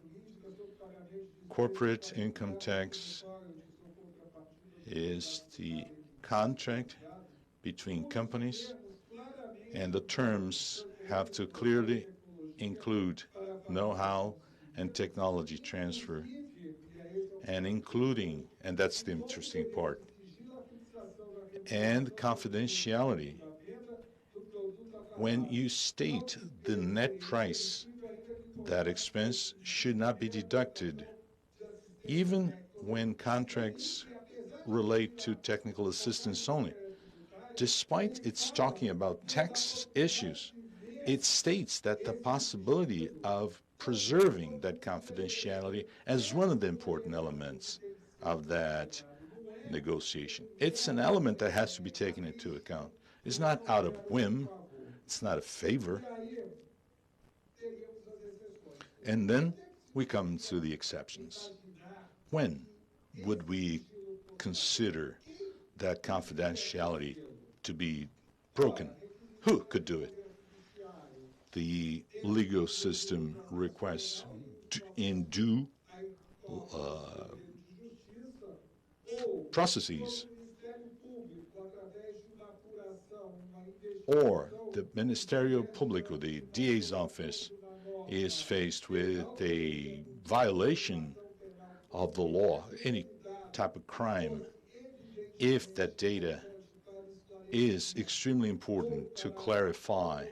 Corporate income tax is the contract between companies, and the terms have to clearly include know-how and technology transfer, and including, and that's the interesting part, and confidentiality. When you state the net price, that expense should not be deducted, even when contracts relate to technical assistance only. Despite it's talking about tax issues, it states that the possibility of preserving that confidentiality as one of the important elements of that negotiation. It's an element that has to be taken into account. It's not out of whim. It's not a favor. And then we come to the exceptions. When would we consider that confidentiality to be broken? Who could do it? The legal system requests in due processes, or the Ministério Público, the DA's office, is faced with a violation of the law, any type of crime, if that data is extremely important to clarify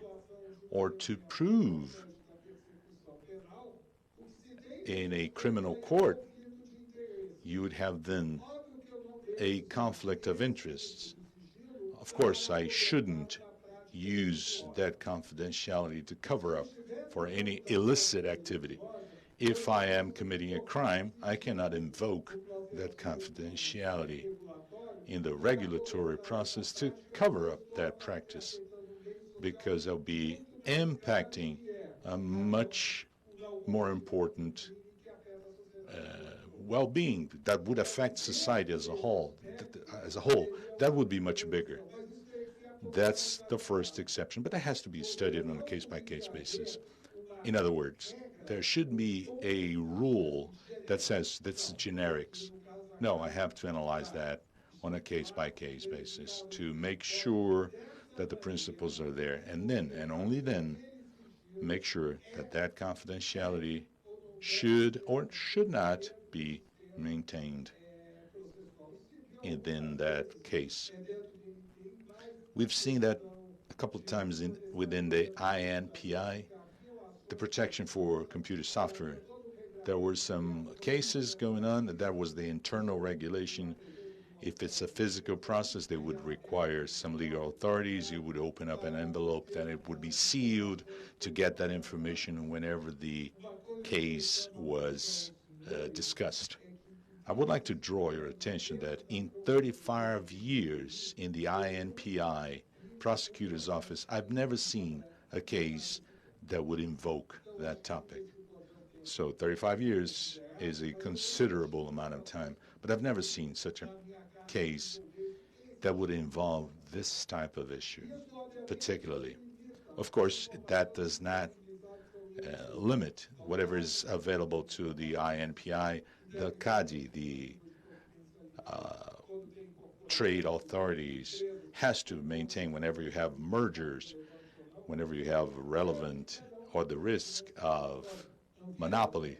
or to prove in a criminal court, you would have then a conflict of interests. Of course, I shouldn't use that confidentiality to cover up for any illicit activity. If I am committing a crime, I cannot invoke that confidentiality in the regulatory process to cover up that practice, because I'll be impacting a much more important well-being that would affect society as a whole. That would be much bigger. That's the first exception, but that has to be studied on a case-by-case basis. In other words, there should be a rule that says that's generics. No, I have to analyze that on a case-by-case basis to make sure that the principles are there, and then, and only then, make sure that that confidentiality should or should not be maintained within that case. We've seen that a couple of times within the INPI, the protection for computer software. There were some cases going on, that was the internal regulation. If it's a physical process, they would require some legal authorities. You would open up an envelope, then it would be sealed to get that information whenever the case was discussed. I would like to draw your attention that in 35 years in the INPI prosecutor's office, I've never seen a case that would invoke that topic. So 35 years is a considerable amount of time, but I've never seen such a case that would involve this type of issue, particularly. Of course, that does not limit whatever is available to the INPI, the CADI, the trade authorities, has to maintain whenever you have mergers, whenever you have relevant or the risk of monopoly.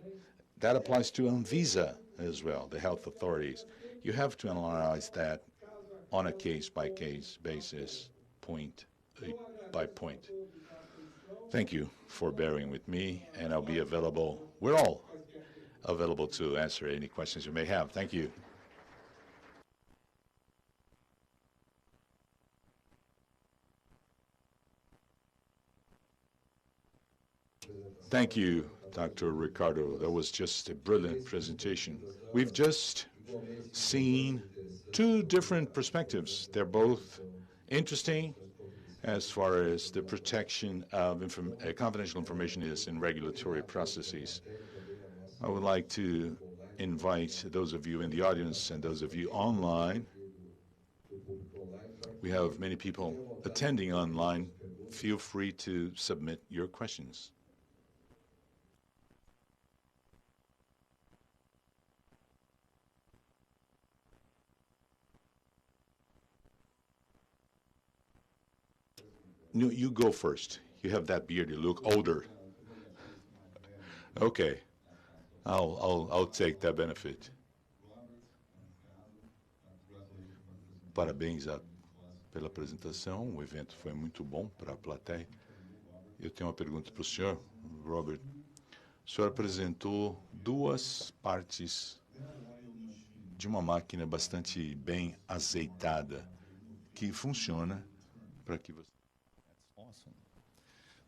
That applies to Anvisa as well, the health authorities. You have to analyze that on a case-by-case basis, point by point. Thank you for bearing with me, and I'll be available. We're all available to answer any questions you may have. Thank you. Thank you, Dr. Ricardo. That was just a brilliant presentation. We've just seen two different perspectives. They're both interesting as far as the protection of confidential information is in regulatory processes. I would like to invite those of you in the audience and those of you online. We have many people attending online. Feel free to submit your questions. No, you go first. You have that beard. You look older. Okay, I'll take that benefit. Parabéns pela apresentação. O evento foi muito bom para a plateia. Eu tenho uma pergunta para o senhor, Robert. O senhor apresentou duas partes de uma máquina bastante bem azeitada que funciona para que você. Awesome.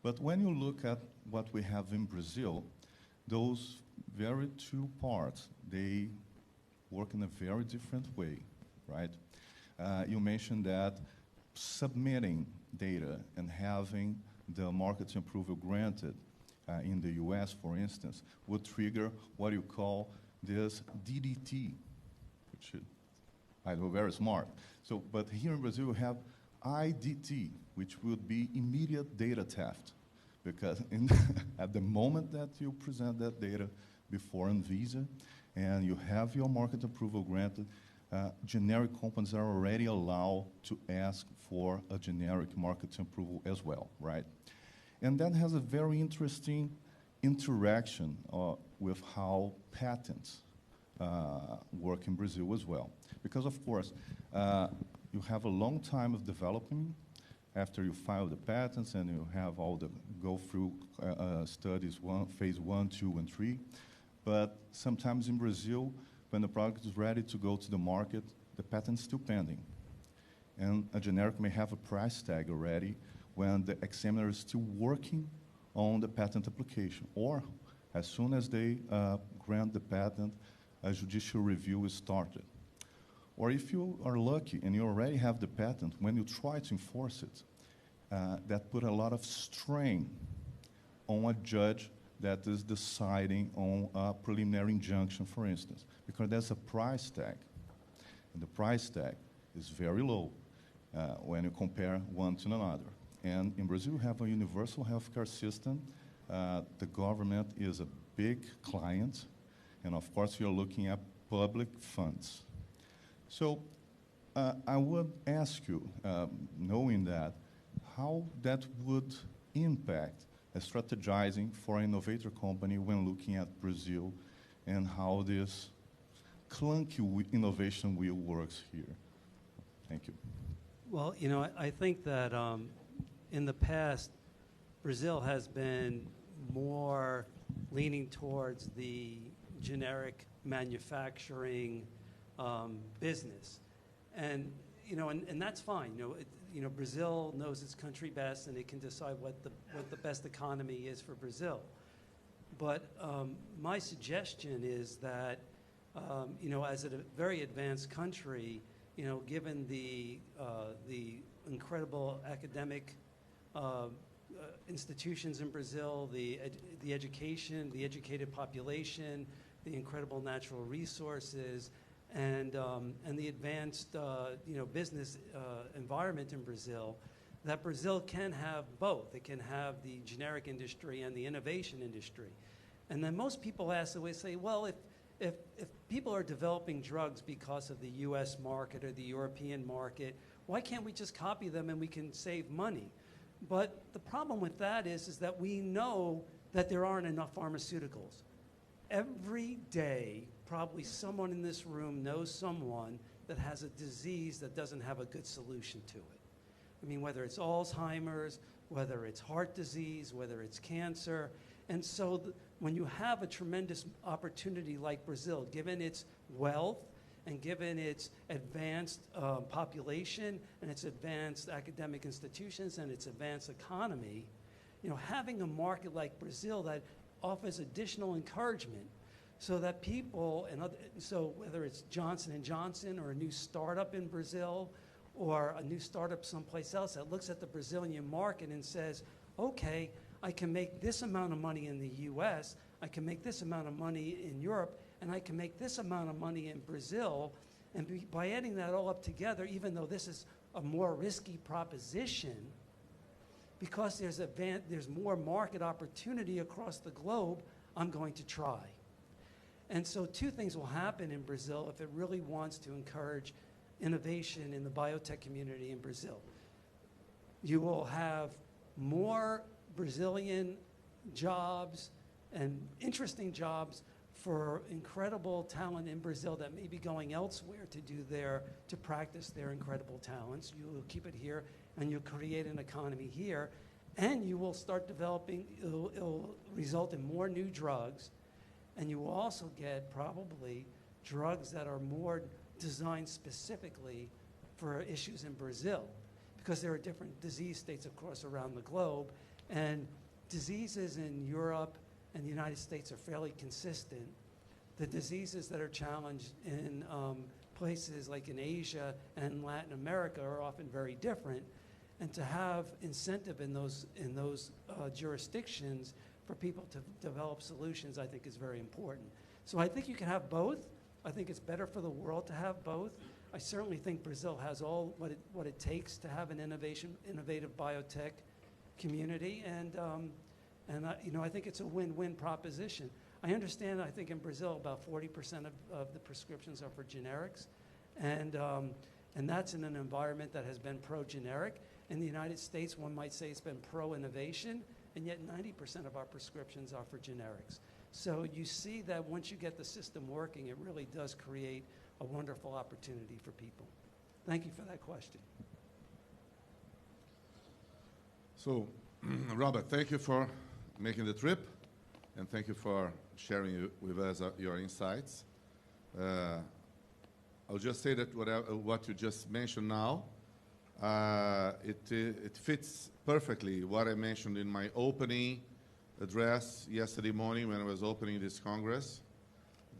But when you look at what we have in Brazil, those very two parts, they work in a very different way, right? You mentioned that submitting data and having the market approval granted in the US, for instance, would trigger what you call this DDT, which I know very smart. So, but here in Brazil, we have IDT, which would be immediate data theft, because at the moment that you present that data before Anvisa and you have your market approval granted, generic companies are already allowed to ask for a generic market approval as well, right? And that has a very interesting interaction with how patents work in Brazil as well. Because, of course, you have a long time of developing after you file the patents and you have all the go through studies, phase 1, 2, and 3. But sometimes in Brazil, when the product is ready to go to the market, the patent's still pending. And a generic may have a price tag already when the examiner is still working on the patent application. Or as soon as they grant the patent, a judicial review is started. Or if you are lucky and you already have the patent, when you try to enforce it, that put a lot of strain on a judge that is deciding on a preliminary injunction, for instance, because there's a price tag. And the price tag is very low when you compare one to another. And in Brazil, we have a universal healthcare system. The government is a big client. And of course, you're looking at public funds. So I would ask you, knowing that, how that would impact strategizing for an innovator company when looking at Brazil and how this clunky innovation wheel works here. Thank you. Well, you know, I think that in the past, Brazil has been more leaning towards the generic manufacturing business. And, you know, and that's fine. You know, Brazil knows its country best, and it can decide what the best economy is for Brazil. But my suggestion is that, you know, as a very advanced country, you know, given the incredible academic institutions in Brazil, the education, the educated population, the incredible natural resources, and the advanced you know, business environment in Brazil, that Brazil can have both. It can have the generic industry and the innovation industry. And then most people ask, they say, well, if people are developing drugs because of the US market or the European market, why can't we just copy them and we can save money? But the problem with that is that we know that there aren't enough pharmaceuticals. Every day, probably someone in this room knows someone that has a disease that doesn't have a good solution to it. I mean, whether it's Alzheimer's, whether it's heart disease, whether it's cancer. And so when you have a tremendous opportunity like Brazil, given its wealth and given its advanced population and its advanced academic institutions and its advanced economy, you know, having a market like Brazil that offers additional encouragement so that people, so whether it's Johnson & Johnson or a new startup in Brazil or a new startup someplace else that looks at the Brazilian market and says, okay, I can make this amount of money in the US, I can make this amount of money in Europe, and I can make this amount of money in Brazil, and by adding that all up together, even though this is a more risky proposition, because there's more market opportunity across the globe, I'm going to try. And so two things will happen in Brazil if it really wants to encourage innovation in the biotech community in Brazil. You will have more Brazilian jobs and interesting jobs for incredible talent in Brazil that may be going elsewhere to practice their incredible talents. You will keep it here, and you'll create an economy here, and you will start developing, it'll result in more new drugs, and you will also get probably drugs that are more designed specifically for issues in Brazil, because there are different disease states, of course, around the globe, and diseases in Europe and the United States are fairly consistent. The diseases that are challenged in places like in Asia and Latin America are often very different, and to have incentive in those jurisdictions for people to develop solutions, I think, is very important. So I think you can have both. I think it's better for the world to have both. I certainly think Brazil has all what it takes to have an innovative biotech community, and you know, I think it's a win-win proposition. I understand, I think in Brazil about 40% of the prescriptions are for generics, and that's in an environment that has been pro-generic. In the United States, one might say it's been pro-innovation, and yet 90% of our prescriptions are for generics. So you see that once you get the system working, it really does create a wonderful opportunity for people. Thank you for that question. So, Robert, thank you for making the trip, and thank you for sharing with us your insights. I'll just say that what you just mentioned now, it fits perfectly what I mentioned in my opening address yesterday morning when I was opening this Congress,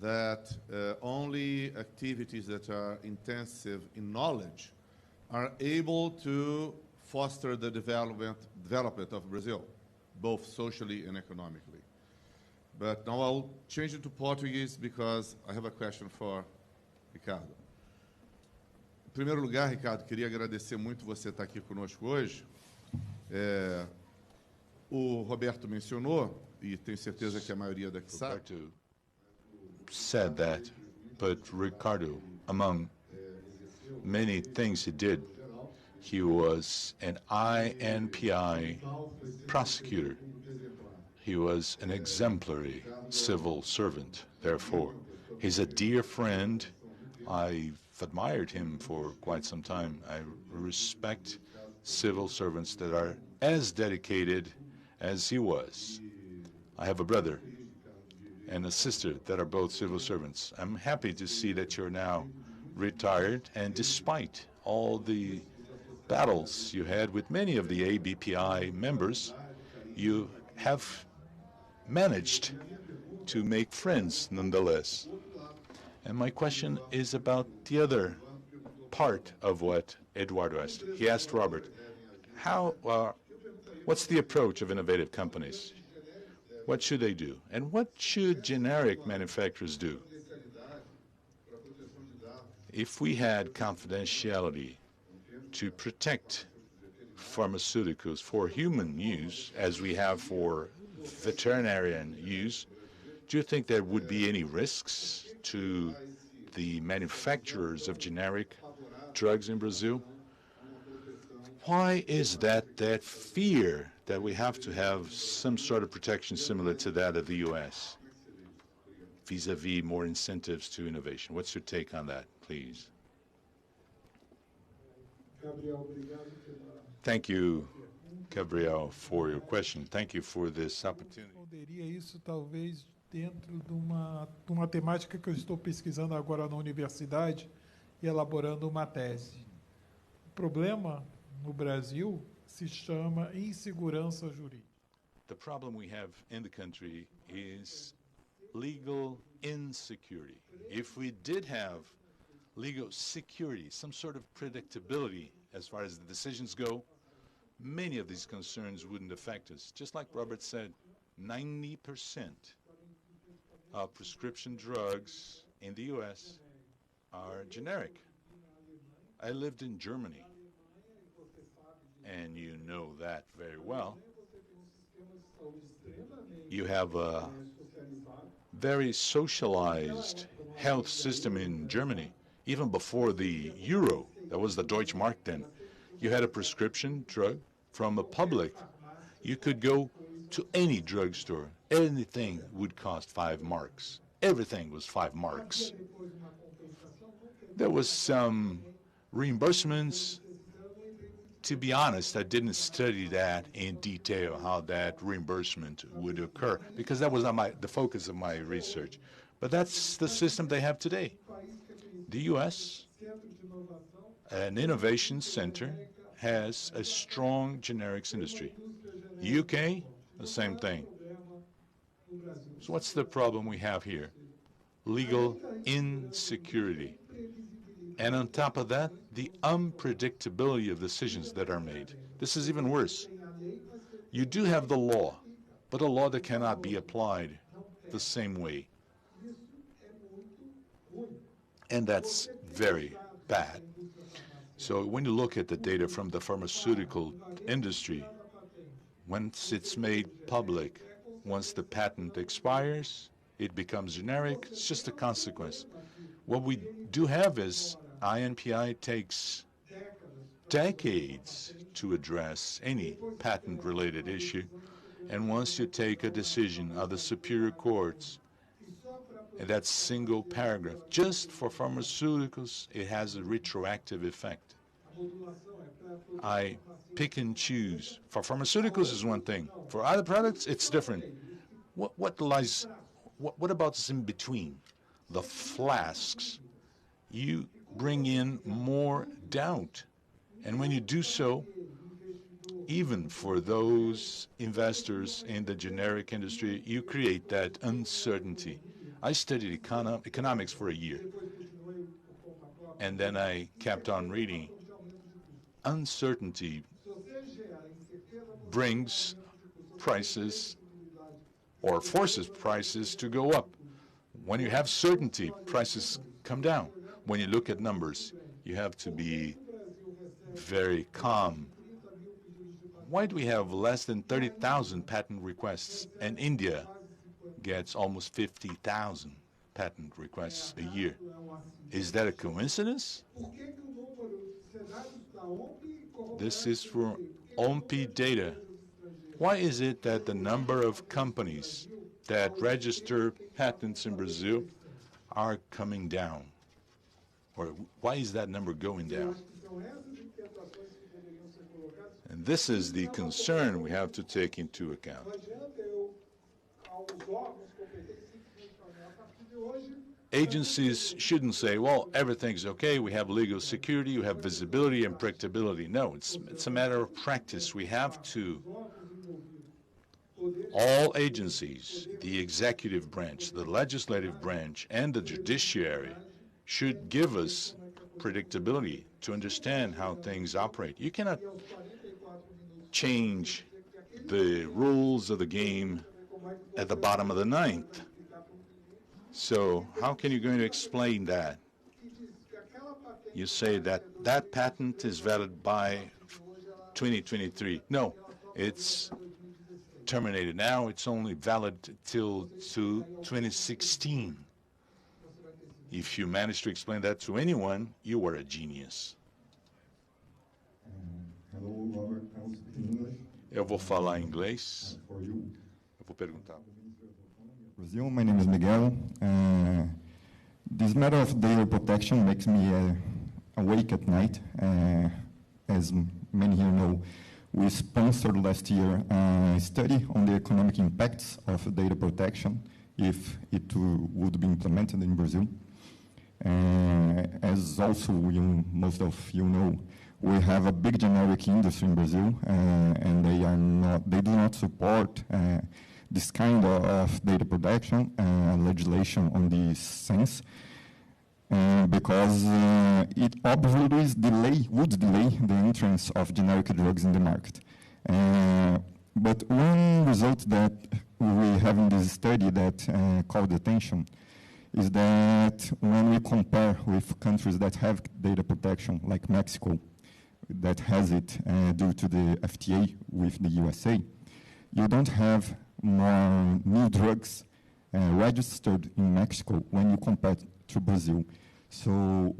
that only activities that are intensive in knowledge are able to foster the development of Brazil, both socially and economically. But now I'll change it to Portuguese because I have a question for Ricardo. Em primeiro lugar, Ricardo, queria agradecer muito você estar aqui conosco hoje. O Roberto mencionou, e tenho certeza que a maioria daqui sabe. Roberto said that, but Ricardo, among many things he did. He was an INPI prosecutor. He was an exemplary civil servant, therefore. He's a dear friend. I've admired him for quite some time. I respect civil servants that are as dedicated as he was. I have a brother and a sister that are both civil servants. I'm happy to see that you're now retired, and despite all the battles you had with many of the ABPI members, you have managed to make friends nonetheless. And my question is about the other part of what Eduardo asked. He asked Robert, what's the approach of innovative companies? What should they do? And what should generic manufacturers do? If we had confidentiality to protect pharmaceuticals for human use, as we have for veterinarian use, do you think there would be any risks to the manufacturers of generic drugs in Brazil? Why is that fear that we have to have some sort of protection similar to that of the U.S. vis-a-vis more incentives to innovation? What's your take on that, please? Thank you, Gabriel, for your question. Thank you for this opportunity. Responderia isso talvez dentro de uma temática que eu estou pesquisando agora na universidade e elaborando uma tese. O problema no Brasil se chama insegurança jurídica. The problem we have in the country is legal insecurity. If we did have legal security, some sort of predictability as far as the decisions go, many of these concerns wouldn't affect us. Just like Robert said, 90% of prescription drugs in the U.S. are generic. I lived in Germany, and you know that very well. You have a very socialized health system in Germany. Even before the euro, that was the Deutsche Mark then, you had a prescription drug from a public. You could go to any drugstore. Anything would cost 5 marks. Everything was 5 marks. There was some reimbursements. To be honest, I didn't study that in detail, how that reimbursement would occur, because that was not the focus of my research. But that's the system they have today. The U.S., an innovation center, has a strong generics industry. UK, the same thing. So what's the problem we have here? Legal insecurity. And on top of that, the unpredictability of decisions that are made. This is even worse. You do have the law, but a law that cannot be applied the same way. And that's very bad. So when you look at the data from the pharmaceutical industry, once it's made public, once the patent expires, it becomes generic. It's just a consequence. What we do have is INPI takes decades to address any patent-related issue. And once you take a decision of the superior courts, and that single paragraph, just for pharmaceuticals, it has a retroactive effect. I pick and choose. For pharmaceuticals is one thing. For other products, it's different. What about this in between? The flasks. You bring in more doubt. And when you do so, even for those investors in the generic industry, you create that uncertainty. I studied economics for a year, and then I kept on reading. Uncertainty brings prices or forces prices to go up. When you have certainty, prices come down. When you look at numbers, you have to be very calm. Why do we have less than 30,000 patent requests, and India gets almost 50,000 patent requests a year? Is that a coincidence? This is for OMPI data. Why is it that the number of companies that register patents in Brazil are coming down? Or why is that number going down? And this is the concern we have to take into account. Agencies shouldn't say, well, everything's okay, we have legal security, we have visibility and predictability. No, it's a matter of practice. We have to, all agencies, the executive branch, the legislative branch, and the judiciary should give us predictability to understand how things operate. You cannot change the rules of the game at the bottom of the ninth. So how can you going to explain that? You say that that patent is valid by 2023. No, it's terminated now. It's only valid till 2016. If you manage to explain that to anyone, you are a genius. Hello, Robert. I'll speak in English. Eu vou falar em inglês. For you. Eu vou perguntar. Brazil, my name is Miguel. This matter of data protection makes me awake at night. As many here know, we sponsored last year a study on the economic impacts of data protection if it would be implemented in Brazil. As also most of you know, we have a big generic industry in Brazil, and they do not support this kind of data protection legislation on this sense, because it obviously would delay the entrance of generic drugs in the market. But one result that we have in this study that called attention is that when we compare with countries that have data protection, like Mexico, that has it due to the FTA with the USA, you don't have more new drugs registered in Mexico when you compare to Brazil. So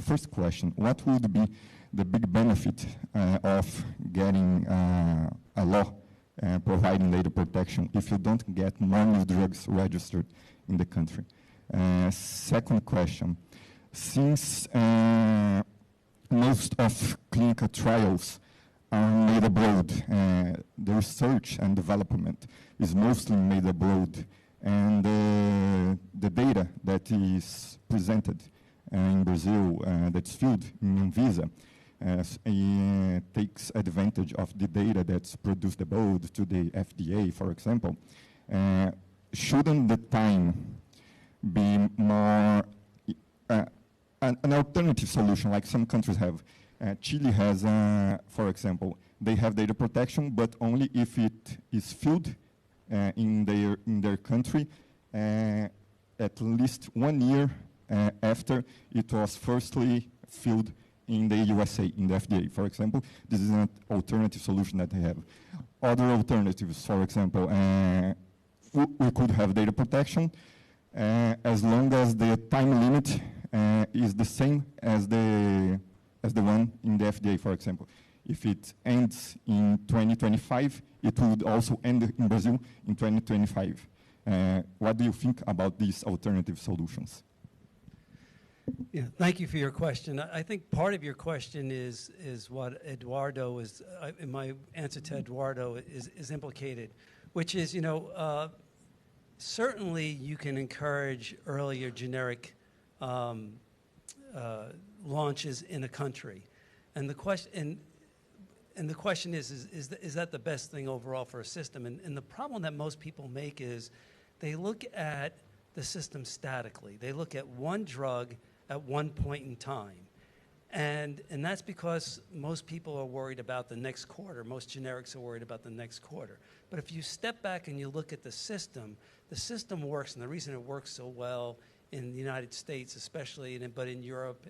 first question, what would be the big benefit of getting a law providing data protection if you don't get more new drugs registered in the country? Second question, since most of clinical trials are made abroad, the research and development is mostly made abroad, and the data that is presented in Brazil, that's filled in Anvisa, takes advantage of the data that's produced abroad to the FDA, for example. Shouldn't the time be more an alternative solution, like some countries have? Chile has, for example, they have data protection, but only if it is filled in their country at least 1 year after it was firstly filled in the USA, in the FDA, for example. This is an alternative solution that they have. Other alternatives, for example, we could have data protection as long as the time limit is the same as the one in the FDA, for example. If it ends in 2025, it would also end in Brazil in 2025. What do you think about these alternative solutions? Yeah, thank you for your question. I think part of your question is what Eduardo is, in my answer to Eduardo, is implicated, which is, certainly you can encourage earlier generic launches in a country. And the question is that the best thing overall for a system? And the problem that most people make is they look at the system statically. They look at one drug at one point in time. And that's because most people are worried about the next quarter. Most generics are worried about the next quarter. But if you step back and you look at the system works, and the reason it works so well in the United States especially, but in Europe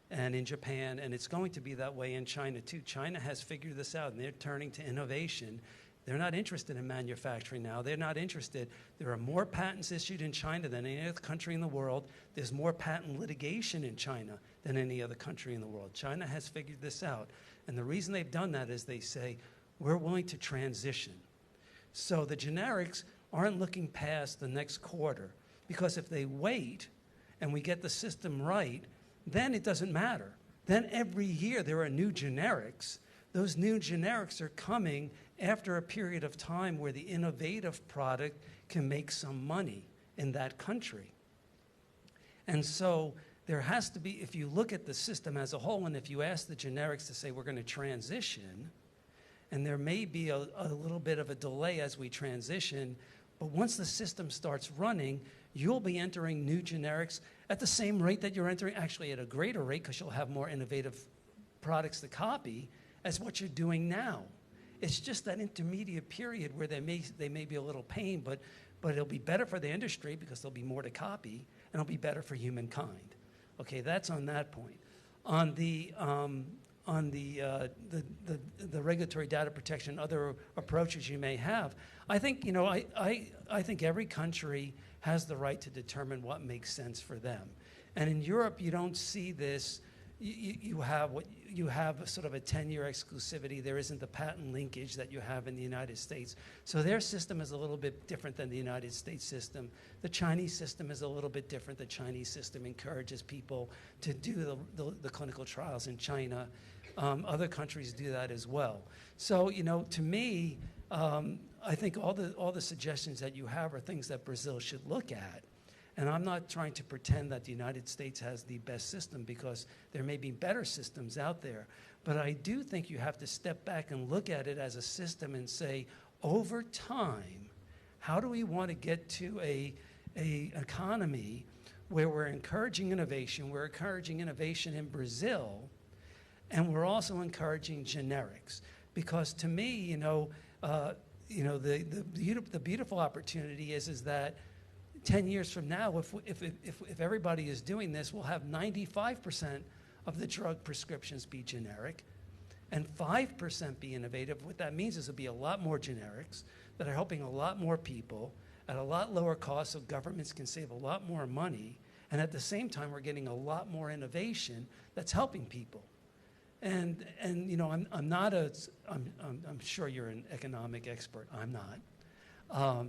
and in Japan, and it's going to be that way in China too. China has figured this out, and they're turning to innovation They're not interested in manufacturing now. They're not interested. There are more patents issued in China than any other country in the world. There's more patent litigation in China than any other country in the world. China has figured this out. And the reason they've done that is they say, we're willing to transition. So the generics aren't looking past the next quarter, because if they wait and we get the system right, then it doesn't matter. Then every year there are new generics. Those new generics are coming after a period of time where the innovative product can make some money in that country. And so there has to be, if you look at the system as a whole, and if you ask the generics to say we're going to transition, and there may be a little bit of a delay as we transition, but once the system starts running, you'll be entering new generics at the same rate that you're entering, actually at a greater rate, because you'll have more innovative products to copy as what you're doing now. It's just that intermediate period where they may be a little pain, but it'll be better for the industry because there'll be more to copy, and it'll be better for humankind. Okay, that's on that point. On the regulatory data protection, other approaches you may have, I think, you know, I think every country has the right to determine what makes sense for them. And in Europe, you don't see this. You have a sort of a 10-year exclusivity. There isn't the patent linkage that you have in the United States. So their system is a little bit different than the United States system. The Chinese system is a little bit different. The Chinese system encourages people to do the clinical trials in China. Other countries do that as well. So, you know, to me, I think all the suggestions that you have are things that Brazil should look at. And I'm not trying to pretend that the United States has the best system, because there may be better systems out there. But I do think you have to step back and look at it as a system and say, over time, how do we want to get to a economy where we're encouraging innovation? We're encouraging innovation in Brazil, and we're also encouraging generics. Because to me, the beautiful opportunity is that 10 years from now, if everybody is doing this, we'll have 95% of the drug prescriptions be generic and 5% be innovative. What that means is there'll be a lot more generics that are helping a lot more people at a lot lower cost, so governments can save a lot more money. And at the same time, we're getting a lot more innovation that's helping people. And you know, I'm sure you're an economic expert. I'm not.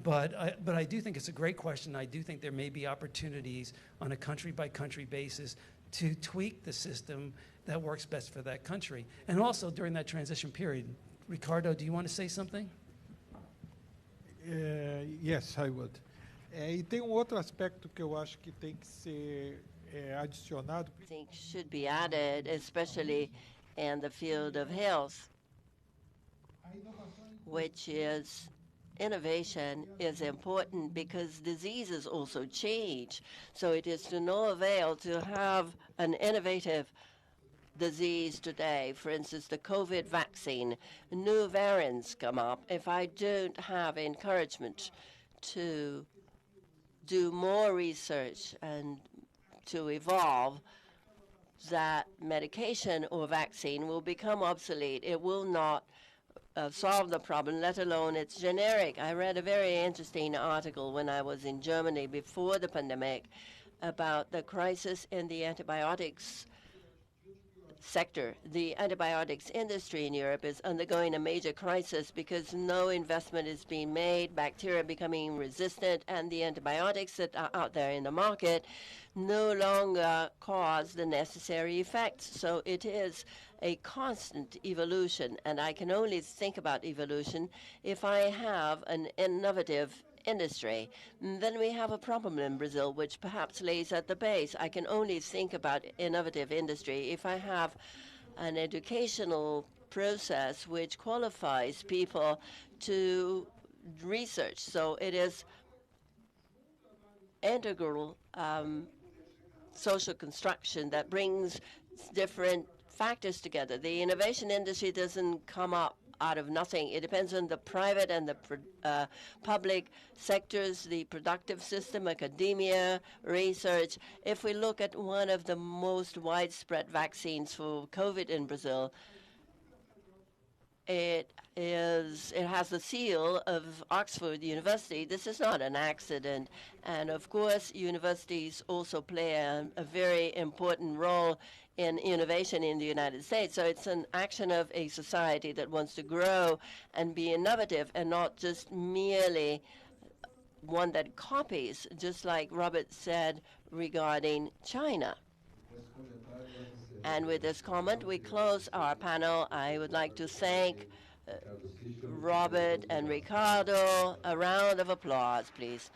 But I do think it's a great question. I do think there may be opportunities on a country-by-country basis to tweak the system that works best for that country. And also during that transition period, Ricardo, do you want to say something? Yes, I would. E tem outro aspecto que eu acho que tem que ser adicionado. I think should be added, especially in the field of health, which is innovation is important because diseases also change. So it is to no avail to have an innovative disease today. For instance, the COVID vaccine, new variants come up. If I don't have encouragement to do more research and to evolve, that medication or vaccine will become obsolete. It will not solve the problem, let alone it's generic. I read a very interesting article when I was in Germany before the pandemic about the crisis in the antibiotics sector. The antibiotics industry in Europe is undergoing a major crisis because no investment is being made, bacteria becoming resistant, and the antibiotics that are out there in the market no longer cause the necessary effects. So it is a constant evolution, and I can only think about evolution if I have an innovative industry. Then we have a problem in Brazil, which perhaps lays at the base. I can only think about innovative industry if I have an educational process which qualifies people to research. So it is integral social construction that brings different factors together. The innovation industry doesn't come up out of nothing. It depends on the private and the public sectors, the productive system, academia, research. If we look at one of the most widespread vaccines for COVID in Brazil, It has the seal of Oxford University. This is not an accident. And of course, universities also play a very important role in innovation in the United States. So it's an action of a society that wants to grow and be innovative and not just merely one that copies, just like Robert said regarding China. And with this comment, we close our panel. I would like to thank Robert and Ricardo. A round of applause, please.